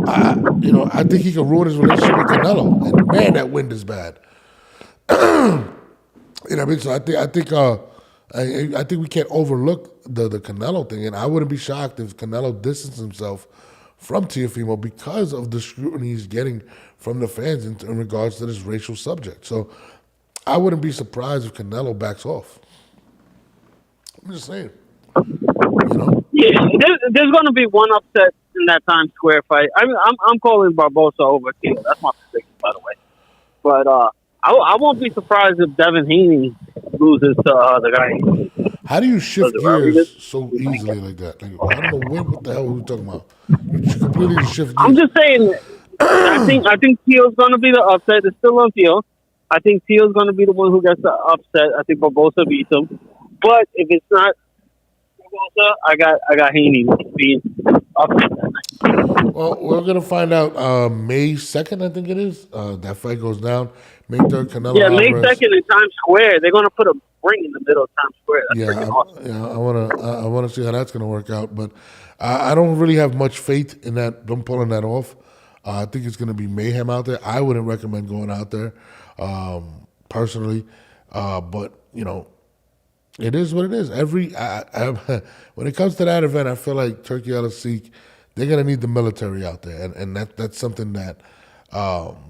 I think he could ruin his relationship with Canelo. And man, that wind is bad. You know what I mean? So I think we can't overlook the Canelo thing. And I wouldn't be shocked if Canelo distanced himself from Teofimo because of the scrutiny he's getting from the fans in regards to this racial subject. So I wouldn't be surprised if Canelo backs off. I'm just saying. Yeah, there's going to be one upset in that Times Square fight. I mean, I'm calling Barbosa over Teal. That's my prediction, by the way. But I won't be surprised if Devin Haney loses to the guy. How do you shift gears so easily like that? Like, I don't know what the hell we're talking about. You completely shift gears. I'm just saying. I think Teal's going to be the upset. It's still on Teal. I think Teal's going to be the one who gets the upset. I think Barbosa beats him. But if it's not Barbosa, I got Haney being upset that night. Well, we're going to find out May 2nd, I think it is. That fight goes down. May 3rd, Canelo Yeah, May Alvarez. 2nd in Times Square. They're going to put a ring in the middle of Times Square. That's awesome. I want to see how that's going to work out. But I don't really have much faith in that. I'm pulling that off. I think it's going to be mayhem out there. I wouldn't recommend going out there personally. But, it is what it is. When it comes to that event, I feel like Turkey LSC, they're going to need the military out there. And that's something that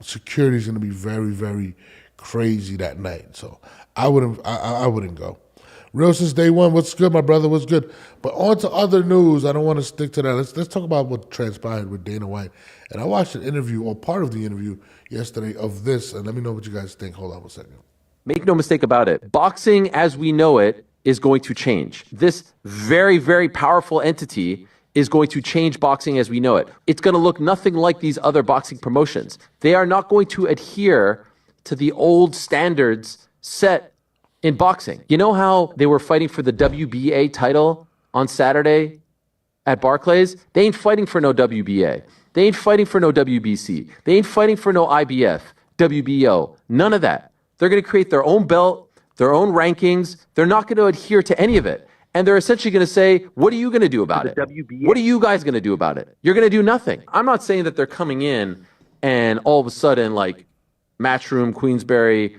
security is going to be very, very crazy that night. So I wouldn't go. Real since day one, what's good, my brother? What's good? But on to other news. I don't want to stick to that. Let's talk about what transpired with Dana White. And I watched an interview, or part of the interview yesterday of this, and let me know what you guys think. Hold on one second. Make no mistake about it. Boxing as we know it is going to change. This very, very powerful entity is going to change boxing as we know it. It's going to look nothing like these other boxing promotions. They are not going to adhere to the old standards set in boxing. You know how they were fighting for the WBA title on Saturday at Barclays? They ain't fighting for no WBA. They ain't fighting for no WBC. They ain't fighting for no IBF, WBO, none of that. They're going to create their own belt, their own rankings. They're not going to adhere to any of it. And they're essentially going to say, what are you going to do about it? What are you guys going to do about it? You're going to do nothing. I'm not saying that they're coming in and all of a sudden, like Matchroom, Queensberry,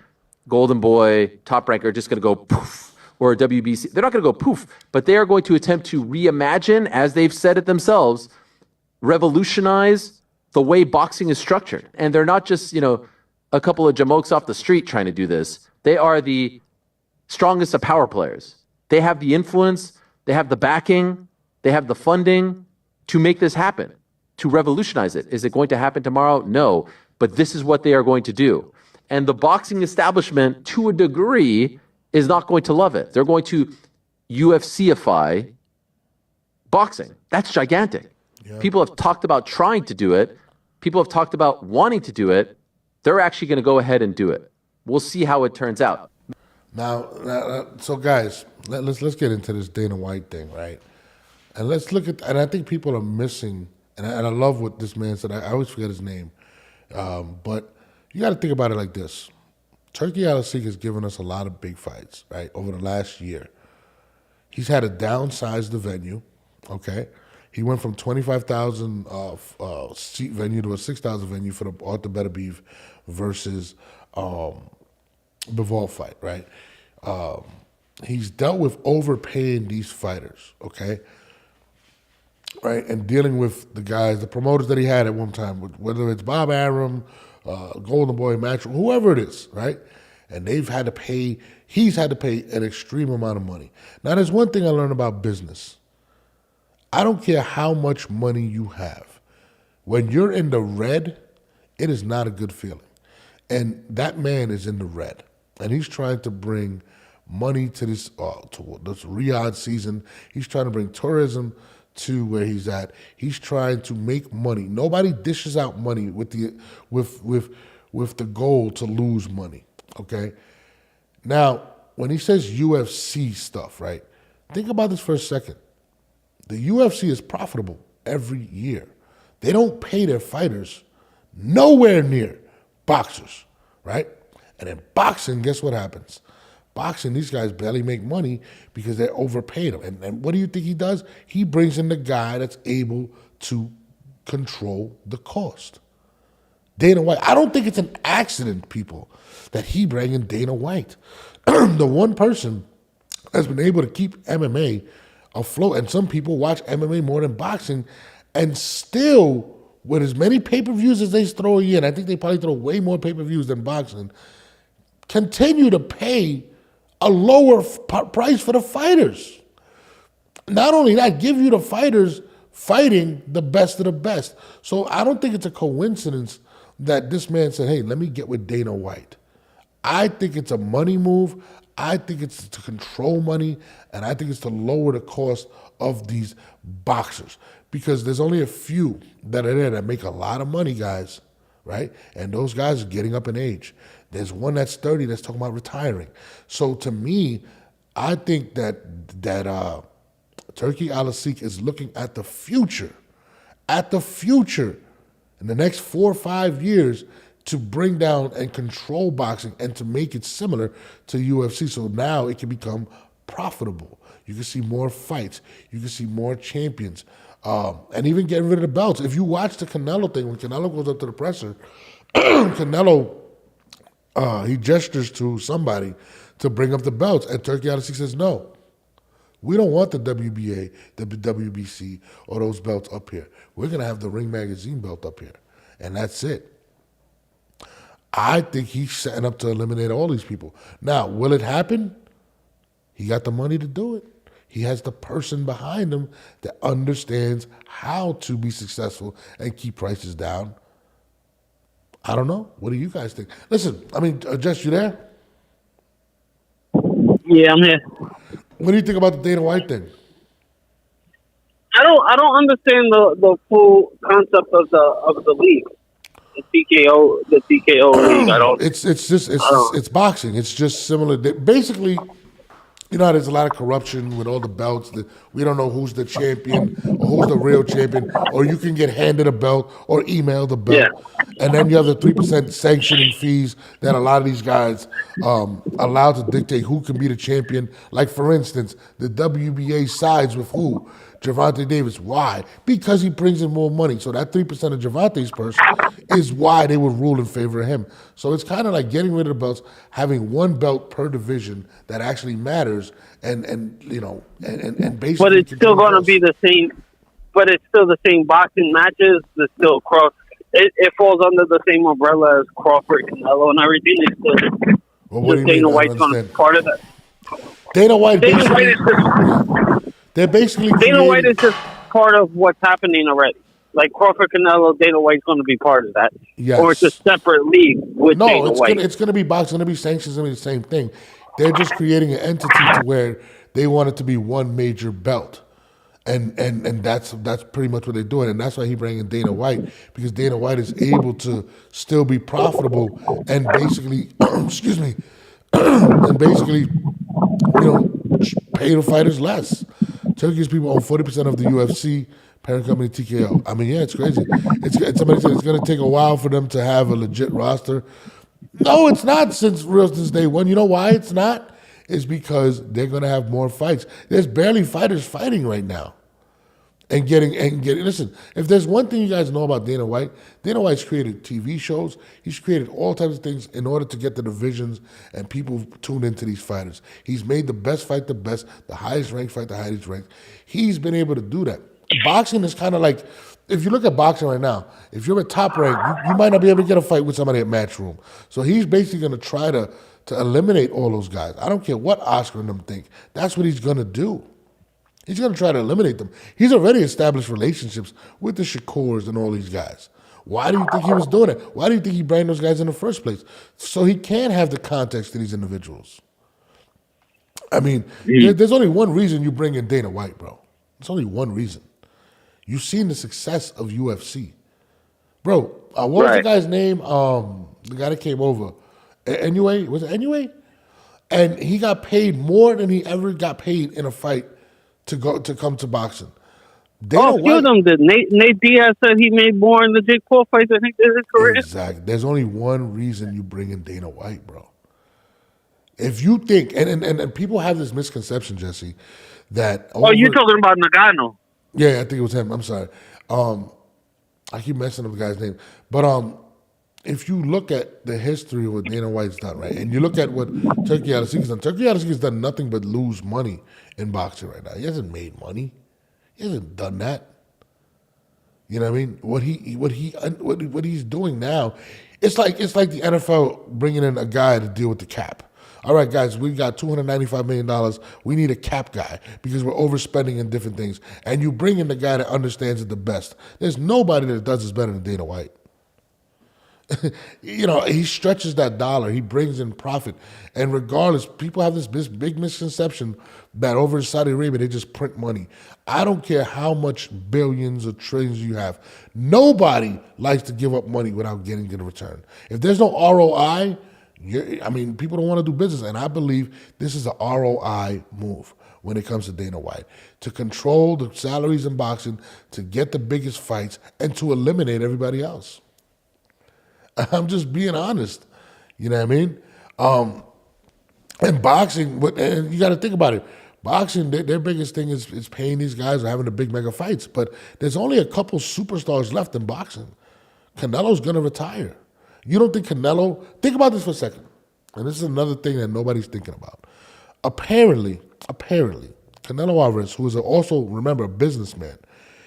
Golden Boy, Top Rank are just going to go poof, or WBC. They're not going to go poof, but they are going to attempt to reimagine, as they've said it themselves, revolutionize the way boxing is structured. And they're not just, a couple of jamokes off the street trying to do this. They are the strongest of power players. They have the influence, they have the backing, they have the funding to make this happen, to revolutionize it. Is it going to happen tomorrow? No, but this is what they are going to do. And the boxing establishment, to a degree, is not going to love it. They're going to UFCify boxing. That's gigantic. Yeah. People have talked about trying to do it. People have talked about wanting to do it. They're actually going to go ahead and do it. We'll see how it turns out. Now, so guys, let's get into this Dana White thing, right? And let's look at, and I think people are missing, and I love what this man said. I always forget his name, but you got to think about it like this. Turkey LSC has given us a lot of big fights, right, over the last year. He's had to downsize the venue, okay? He went from 25,000 seat venue to a 6,000 venue for the Arthur Better Beef versus Bivol fight, right? He's dealt with overpaying these fighters, okay? Right, and dealing with the guys, the promoters that he had at one time, whether it's Bob Arum, Golden Boy, Match, whoever it is, right? And he's had to pay an extreme amount of money. Now, there's one thing I learned about business. I don't care how much money you have. When you're in the red, it is not a good feeling. And that man is in the red. And he's trying to bring money to this Riyadh season. He's trying to bring tourism to where he's at. He's trying to make money. Nobody dishes out money with the goal to lose money. Okay. Now, when he says UFC stuff, right? Think about this for a second. The UFC is profitable every year. They don't pay their fighters nowhere near boxers, right? And in boxing, guess what happens? Boxing, these guys barely make money because they're overpaid them. And what do you think he does? He brings in the guy that's able to control the cost. Dana White. I don't think it's an accident, people, that he bring in Dana White. The one person that's been able to keep MMA afloat, and some people watch MMA more than boxing, and still, with as many pay-per-views as they throw a year, and I think they probably throw way more pay-per-views than boxing, continue to pay a lower price for the fighters. Not only that, give you the fighters fighting the best of the best. So I don't think it's a coincidence that this man said, hey, let me get with Dana White. I think it's a money move. I think it's to control money, and I think it's to lower the cost of these boxers, because there's only a few that are there that make a lot of money, guys, right? And those guys are getting up in age. There's one that's 30 that's talking about retiring. So to me, I think that Turki Al-Asik is looking at the future in the next 4 or 5 years to bring down and control boxing and to make it similar to UFC. So now it can become profitable. You can see more fights. You can see more champions. And even getting rid of the belts. If you watch the Canelo thing, when Canelo goes up to the presser, Canelo, he gestures to somebody to bring up the belts. And Turki Al-Asik says, no, we don't want the WBA, the WBC, or those belts up here. We're going to have the Ring Magazine belt up here. And that's it. I think he's setting up to eliminate all these people. Now, will it happen? He got the money to do it. He has the person behind him that understands how to be successful and keep prices down. I don't know. What do you guys think? Listen, I mean, Jess, you there? Yeah, I'm here. What do you think about the Dana White thing? I don't understand the full concept of the league. The TKO league. I don't. It's boxing. It's just similar. Basically, you know how there's a lot of corruption with all the belts. We don't know who's the champion or who's the real champion, or you can get handed a belt or email the belt. Yeah. And then you have the 3% sanctioning fees that a lot of these guys allow to dictate who can be the champion. Like, for instance, the WBA sides with who? Gervonta Davis. Why? Because he brings in more money. So that 3% of Gervonta's purse is why they would rule in favor of him. So it's kind of like getting rid of the belts, having one belt per division that actually matters, and basically. But it's still going to be the same. But it's still the same boxing matches. It's still cross. It falls under the same umbrella as Crawford, Canelo, and everything. It's still, well, what do you Dana mean? White's going to be part of that. Dana White. Dana White is just. They're basically Dana White is just part of what's happening already. Like Crawford, Canelo, Dana White's going to be part of that. Yes. Or it's a separate league with Dana White. It's going to be boxing. It's going to be sanctions. It's going to be the same thing. They're just creating an entity to where they want it to be one major belt. And that's pretty much what they're doing. And that's why he bring in Dana White, because Dana White is able to still be profitable and basically, pay the fighters less. Turkish people own 40% of the UFC parent company TKO. I mean, yeah, it's crazy. Somebody said it's going to take a while for them to have a legit roster. No, it's not since day one. You know why it's not? It's because they're going to have more fights. There's barely fighters fighting right now. And getting. Listen, if there's one thing you guys know about Dana White's created TV shows. He's created all types of things in order to get the divisions and people tune into these fighters. He's made the best fight the best, the highest ranked fight the highest ranked. He's been able to do that. Boxing is kind of like, if you look at boxing right now, if you're at top rank, you might not be able to get a fight with somebody at Matchroom. So he's basically going to try to eliminate all those guys. I don't care what Oscar and them think. That's what he's going to do. He's going to try to eliminate them. He's already established relationships with the Shakurs and all these guys. Why do you think he was doing it? Why do you think he brought those guys in the first place? So he can have the context to these individuals. I mean, there's only one reason you bring in Dana White, bro. There's only one reason. You've seen the success of UFC. Bro, what was the guy's name? The guy that came over. Anyway, was it Anyway? And he got paid more than he ever got paid in a fight to come to boxing. A few of them did. Nate Diaz said he made more in the Jake Paul fight than he did in his career. Exactly. There's only one reason you bring in Dana White, bro. If you think, and people have this misconception, Jesse, that... you're talking about Nagano. Yeah, I think it was him. I'm sorry. I keep messing up the guy's name. But if you look at the history of what Dana White's done, right, and you look at what Turkey Adesany's done, Turkey Adesany's done nothing but lose money in boxing right now. He hasn't made money. He hasn't done that. You know what I mean? What he's doing now, it's like the NFL bringing in a guy to deal with the cap. All right, guys, we got $295 million. We need a cap guy because we're overspending in different things. And you bring in the guy that understands it the best. There's nobody that does this better than Dana White. You know, he stretches that dollar. He brings in profit. And regardless, people have this big misconception that over in Saudi Arabia, they just print money. I don't care how much billions or trillions you have. Nobody likes to give up money without getting a return. If there's no ROI, people don't want to do business. And I believe this is an ROI move when it comes to Dana White, to control the salaries in boxing, to get the biggest fights, and to eliminate everybody else. I'm just being honest. You know what I mean? And boxing, and you got to think about it. Boxing, their biggest thing is paying these guys or having the big mega fights. But there's only a couple superstars left in boxing. Canelo's going to retire. You don't think Canelo... Think about this for a second. And this is another thing that nobody's thinking about. Apparently, Canelo Alvarez, who is also, remember, a businessman,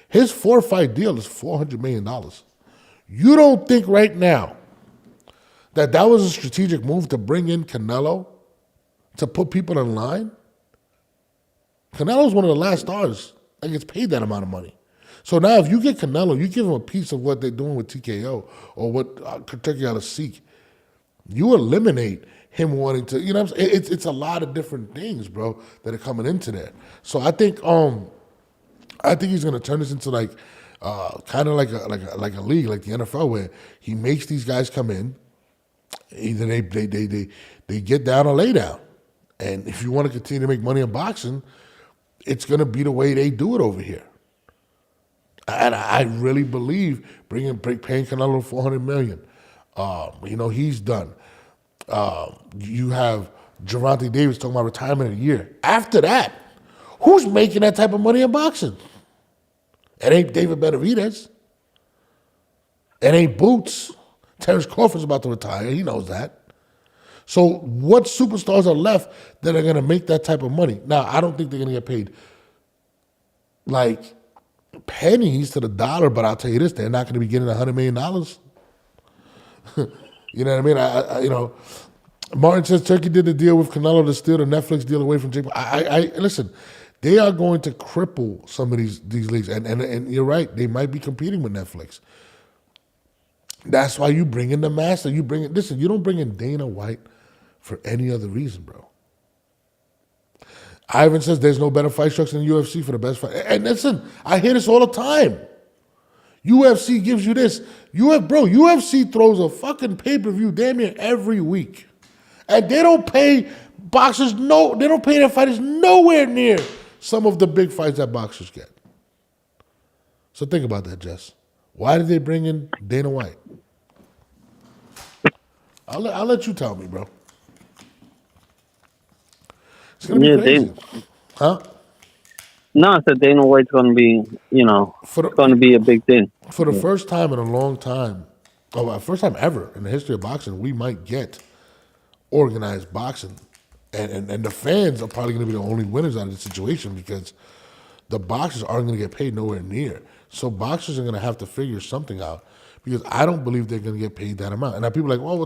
his 4-fight deal is $400 million. You don't think right now that was a strategic move to bring in Canelo to put people in line? Canelo's one of the last stars that gets paid that amount of money. So now if you get Canelo, you give him a piece of what they're doing with TKO or what Turkey ought to seek, you eliminate him wanting to, you know what I'm saying? It's a lot of different things, bro, that are coming into there. So I think he's going to turn this into like kind of like a league, like the NFL, where he makes these guys come in. Either they get down or lay down, and if you want to continue to make money in boxing, it's going to be the way they do it over here. And I really believe paying Canelo $400 million. He's done. You have Gervonta Davis talking about retirement in a year. After that, who's making that type of money in boxing? It ain't David Benavidez. It ain't Boots. Terrence Crawford's about to retire. He knows that. So what superstars are left that are going to make that type of money? Now, I don't think they're going to get paid like pennies to the dollar, but I'll tell you this, they're not going to be getting $100 million. You know what I mean? Martin says Turkey did the deal with Canelo to steal the Netflix deal away from Jake. Listen, they are going to cripple some of these leagues. And you're right, they might be competing with Netflix. That's why you bring in the master. Listen, you don't bring in Dana White for any other reason, bro. Ivan says there's no better fight structure than UFC for the best fight. And listen, I hear this all the time. UFC gives you this. UFC throws a fucking pay-per-view damn near every week. And they don't pay boxers, they don't pay their fighters nowhere near some of the big fights that boxers get. So think about that, Jess. Why did they bring in Dana White? I'll let you tell me, bro. It's going to be crazy. Huh? No, I said Dana White's going to be, going to be a big thing. For the first time in a long time, first time ever in the history of boxing, we might get organized boxing. And the fans are probably going to be the only winners out of the situation because the boxers aren't going to get paid nowhere near. So boxers are going to have to figure something out because I don't believe they're going to get paid that amount. And now people are like, well,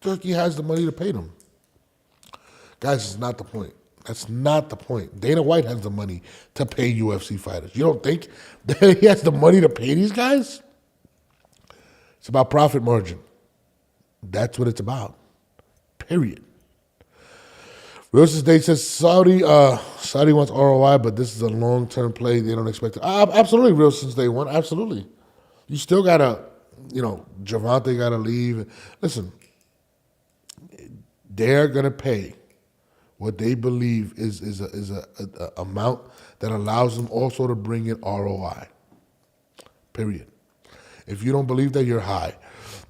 Turkey has the money to pay them. Guys, it's not the point. That's not the point. Dana White has the money to pay UFC fighters. You don't think that he has the money to pay these guys? It's about profit margin. That's what it's about. Period. Real Estate says Saudi wants ROI, but this is a long-term play. They don't expect it. Absolutely, Real since day one. Absolutely. You still got to, Javante got to leave. Listen, they're going to pay what they believe is a amount that allows them also to bring in ROI. Period. If you don't believe that, you're high.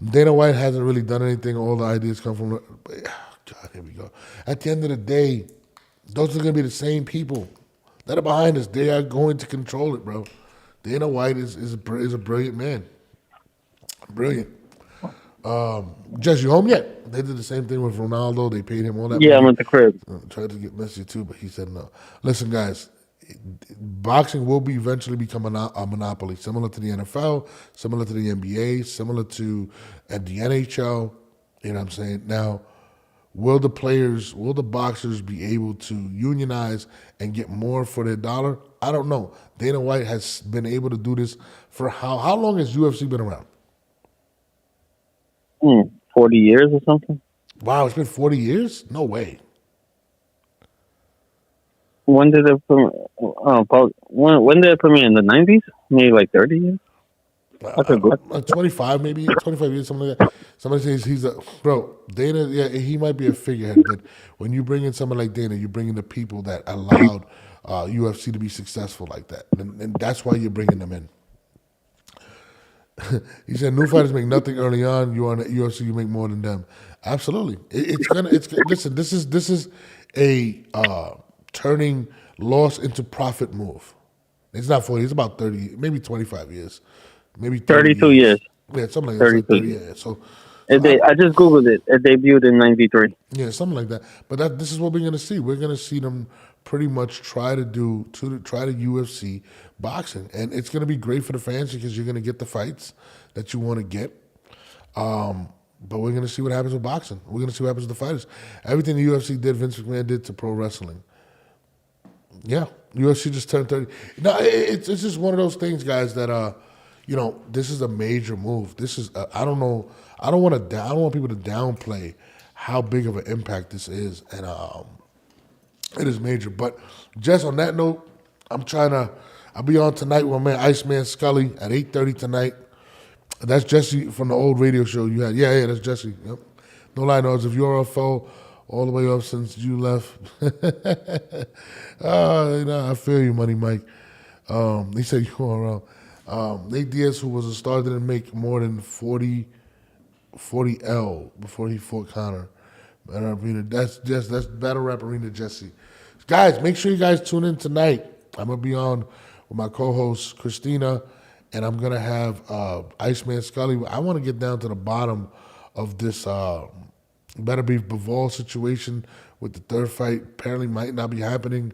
Dana White hasn't really done anything. All the ideas come from. God, here we go. At the end of the day, those are going to be the same people that are behind us. They are going to control it, bro. Dana White is a brilliant man. Brilliant. Jess, you home yet? They did the same thing with Ronaldo. They paid him all that Yeah, money. I'm at the crib. Tried to get Messi too, but he said no. Listen, guys, boxing will eventually become a monopoly, similar to the NFL, similar to the NBA, similar to the NHL. You know what I'm saying? Now, will the boxers be able to unionize and get more for their dollar? I don't know. Dana White has been able to do this for how long has UFC been around? 40 years or something. Wow, it's been 40 years? No way. When did it premiere? When did it premiere? In the 90s? Maybe like 30 years? 25 maybe, 25 years, something like that. Somebody says he's bro, Dana, yeah, he might be a figurehead, but when you bring in someone like Dana, you bring in the people that allowed UFC to be successful like that. And that's why you're bringing them in. He said, new fighters make nothing early on. You are in the UFC, you make more than them. Absolutely. Listen, this is a turning loss into profit move. It's not 40, it's about 30, maybe 25 years. Maybe 32 years. Yeah, something like that. 30, yeah. So I just Googled it. It debuted in 93. Yeah, something like that. But this is what we're going to see. We're going to see them pretty much try to UFC boxing. And it's going to be great for the fans because you're going to get the fights that you want to get. But we're going to see what happens with boxing. We're going to see what happens with the fighters. Everything the UFC did, Vince McMahon did to pro wrestling. Yeah, UFC just turned 30. No, it's just one of those things, guys, that this is a major move. This is I don't know. I don't want people to downplay how big of an impact this is, and it is major. But just on that note, I'll be on tonight with my man Iceman Scully at 8:30 tonight. That's Jesse from the old radio show you had. Yeah, that's Jesse. Yep. No lie, knows if you're a foe all the way up since you left. I feel you, Money Mike. He said you were around. Nate Diaz, who was a star, didn't make more than 40 L before he fought Conor. That's Battle Rap Arena Jesse. Guys, make sure you guys tune in tonight. I'm going to be on with my co-host Christina, and I'm going to have Iceman Scully. I want to get down to the bottom of this Better Beef Bivol situation with the third fight. Apparently might not be happening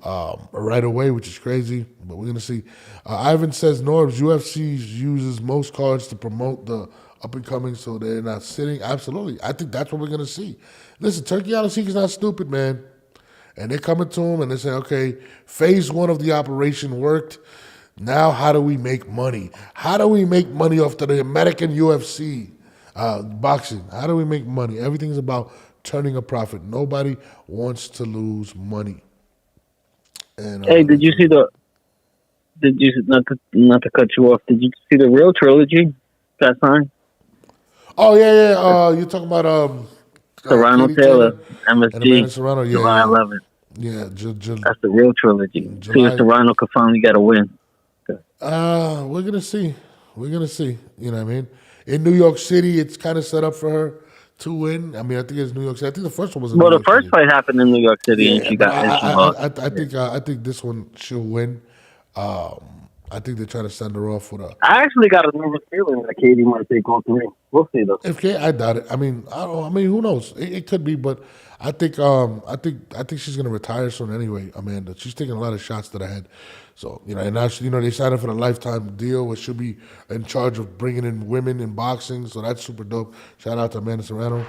right away, which is crazy, but we're going to see. Ivan says, Norbs, UFC uses most cards to promote the up-and-coming, so they're not sitting. Absolutely. I think that's what we're going to see. Listen, Turkey Al-Sheikh is not stupid, man. And they're coming to him, and they're saying, okay, phase one of the operation worked. Now how do we make money? How do we make money off the American UFC boxing? How do we make money? Everything's about turning a profit. Nobody wants to lose money. And, hey, did you see not to cut you off, did you see the Real Trilogy got signed? Oh, yeah. You're talking about Serrano Taylor, MSG, Serrano, yeah, July 11th. Yeah, that's the Real Trilogy. See if Serrano can finally get a win. We're gonna see. You know what I mean? In New York City, it's kind of set up for her to win. I mean, I think it's New York City. I think the first one was in New York City. Well, the first fight happened in New York City, and she got. I think this one she'll win. I think they're trying to send her off with a. I actually got a nervous feeling that Katie might take all three. We'll see though. I doubt it. I mean, who knows? It could be, but I think she's gonna retire soon anyway. Amanda, she's taking a lot of shots to the head. So and now they signed her for a lifetime deal where she'll be in charge of bringing in women in boxing. So that's super dope. Shout out to Amanda Serrano. You know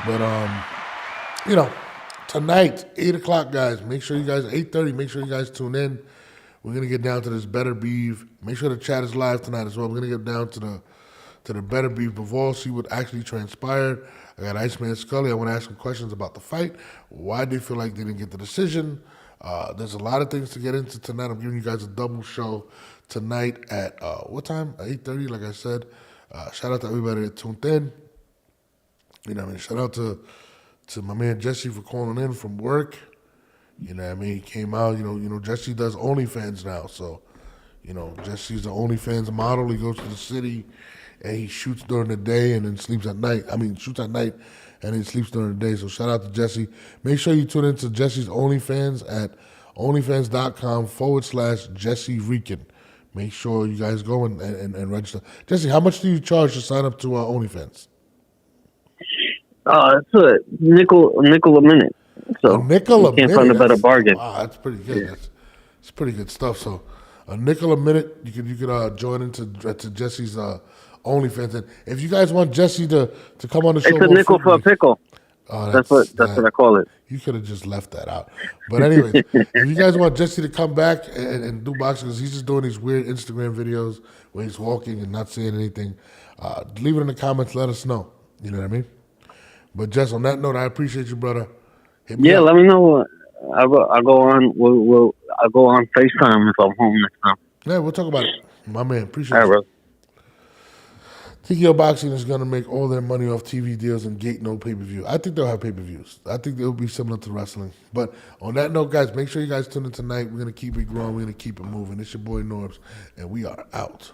what I mean? But tonight, 8 o'clock, guys. Make sure you guys 8:30. Make sure you guys tune in. We're gonna get down to this Better Beef. Make sure the chat is live tonight as well. We're gonna get down to to the better beef before, see what actually transpired. I got Iceman Scully. I want to ask him questions about the fight. Why they feel like they didn't get the decision. There's a lot of things to get into tonight. I'm giving you guys a double show tonight at what time? 8:30, like I said. Shout out to everybody that tuned in. You know what I mean? Shout out to my man Jesse for calling in from work. You know what I mean? He came out, you know, Jesse does OnlyFans now. So, you know, Jesse's an OnlyFans model. He goes to the city and he shoots during the day and then sleeps at night. I mean, shoots at night and then sleeps during the day. So shout out to Jesse. Make sure you tune into Jesse's OnlyFans at onlyfans.com/Jesse Rican. Make sure you guys go and register. Jesse, how much do you charge to sign up to OnlyFans? It's a nickel a minute. So a nickel a minute? Can't find a better bargain. Wow, that's pretty good. Yeah. That's pretty good stuff. So a nickel a minute, you could join into Jesse's OnlyFans. And if you guys want Jesse to come on the show, it's a nickel for a pickle. Oh, that's what I call it. You could have just left that out. But anyways, if you guys want Jesse to come back and do boxing, because he's just doing these weird Instagram videos where he's walking and not saying anything, leave it in the comments. Let us know. You know what I mean? But Jess, on that note, I appreciate you, brother. Hit me up. Let me know. I'll go on. I'll go on FaceTime if I'm home next time. Yeah, we'll talk about it. My man, appreciate it. All right, bro. TKO Boxing is going to make all their money off TV deals and gate no pay-per-view. I think they'll have pay-per-views. I think they'll be similar to wrestling. But on that note, guys, make sure you guys tune in tonight. We're going to keep it growing. We're going to keep it moving. It's your boy Norbs, and we are out.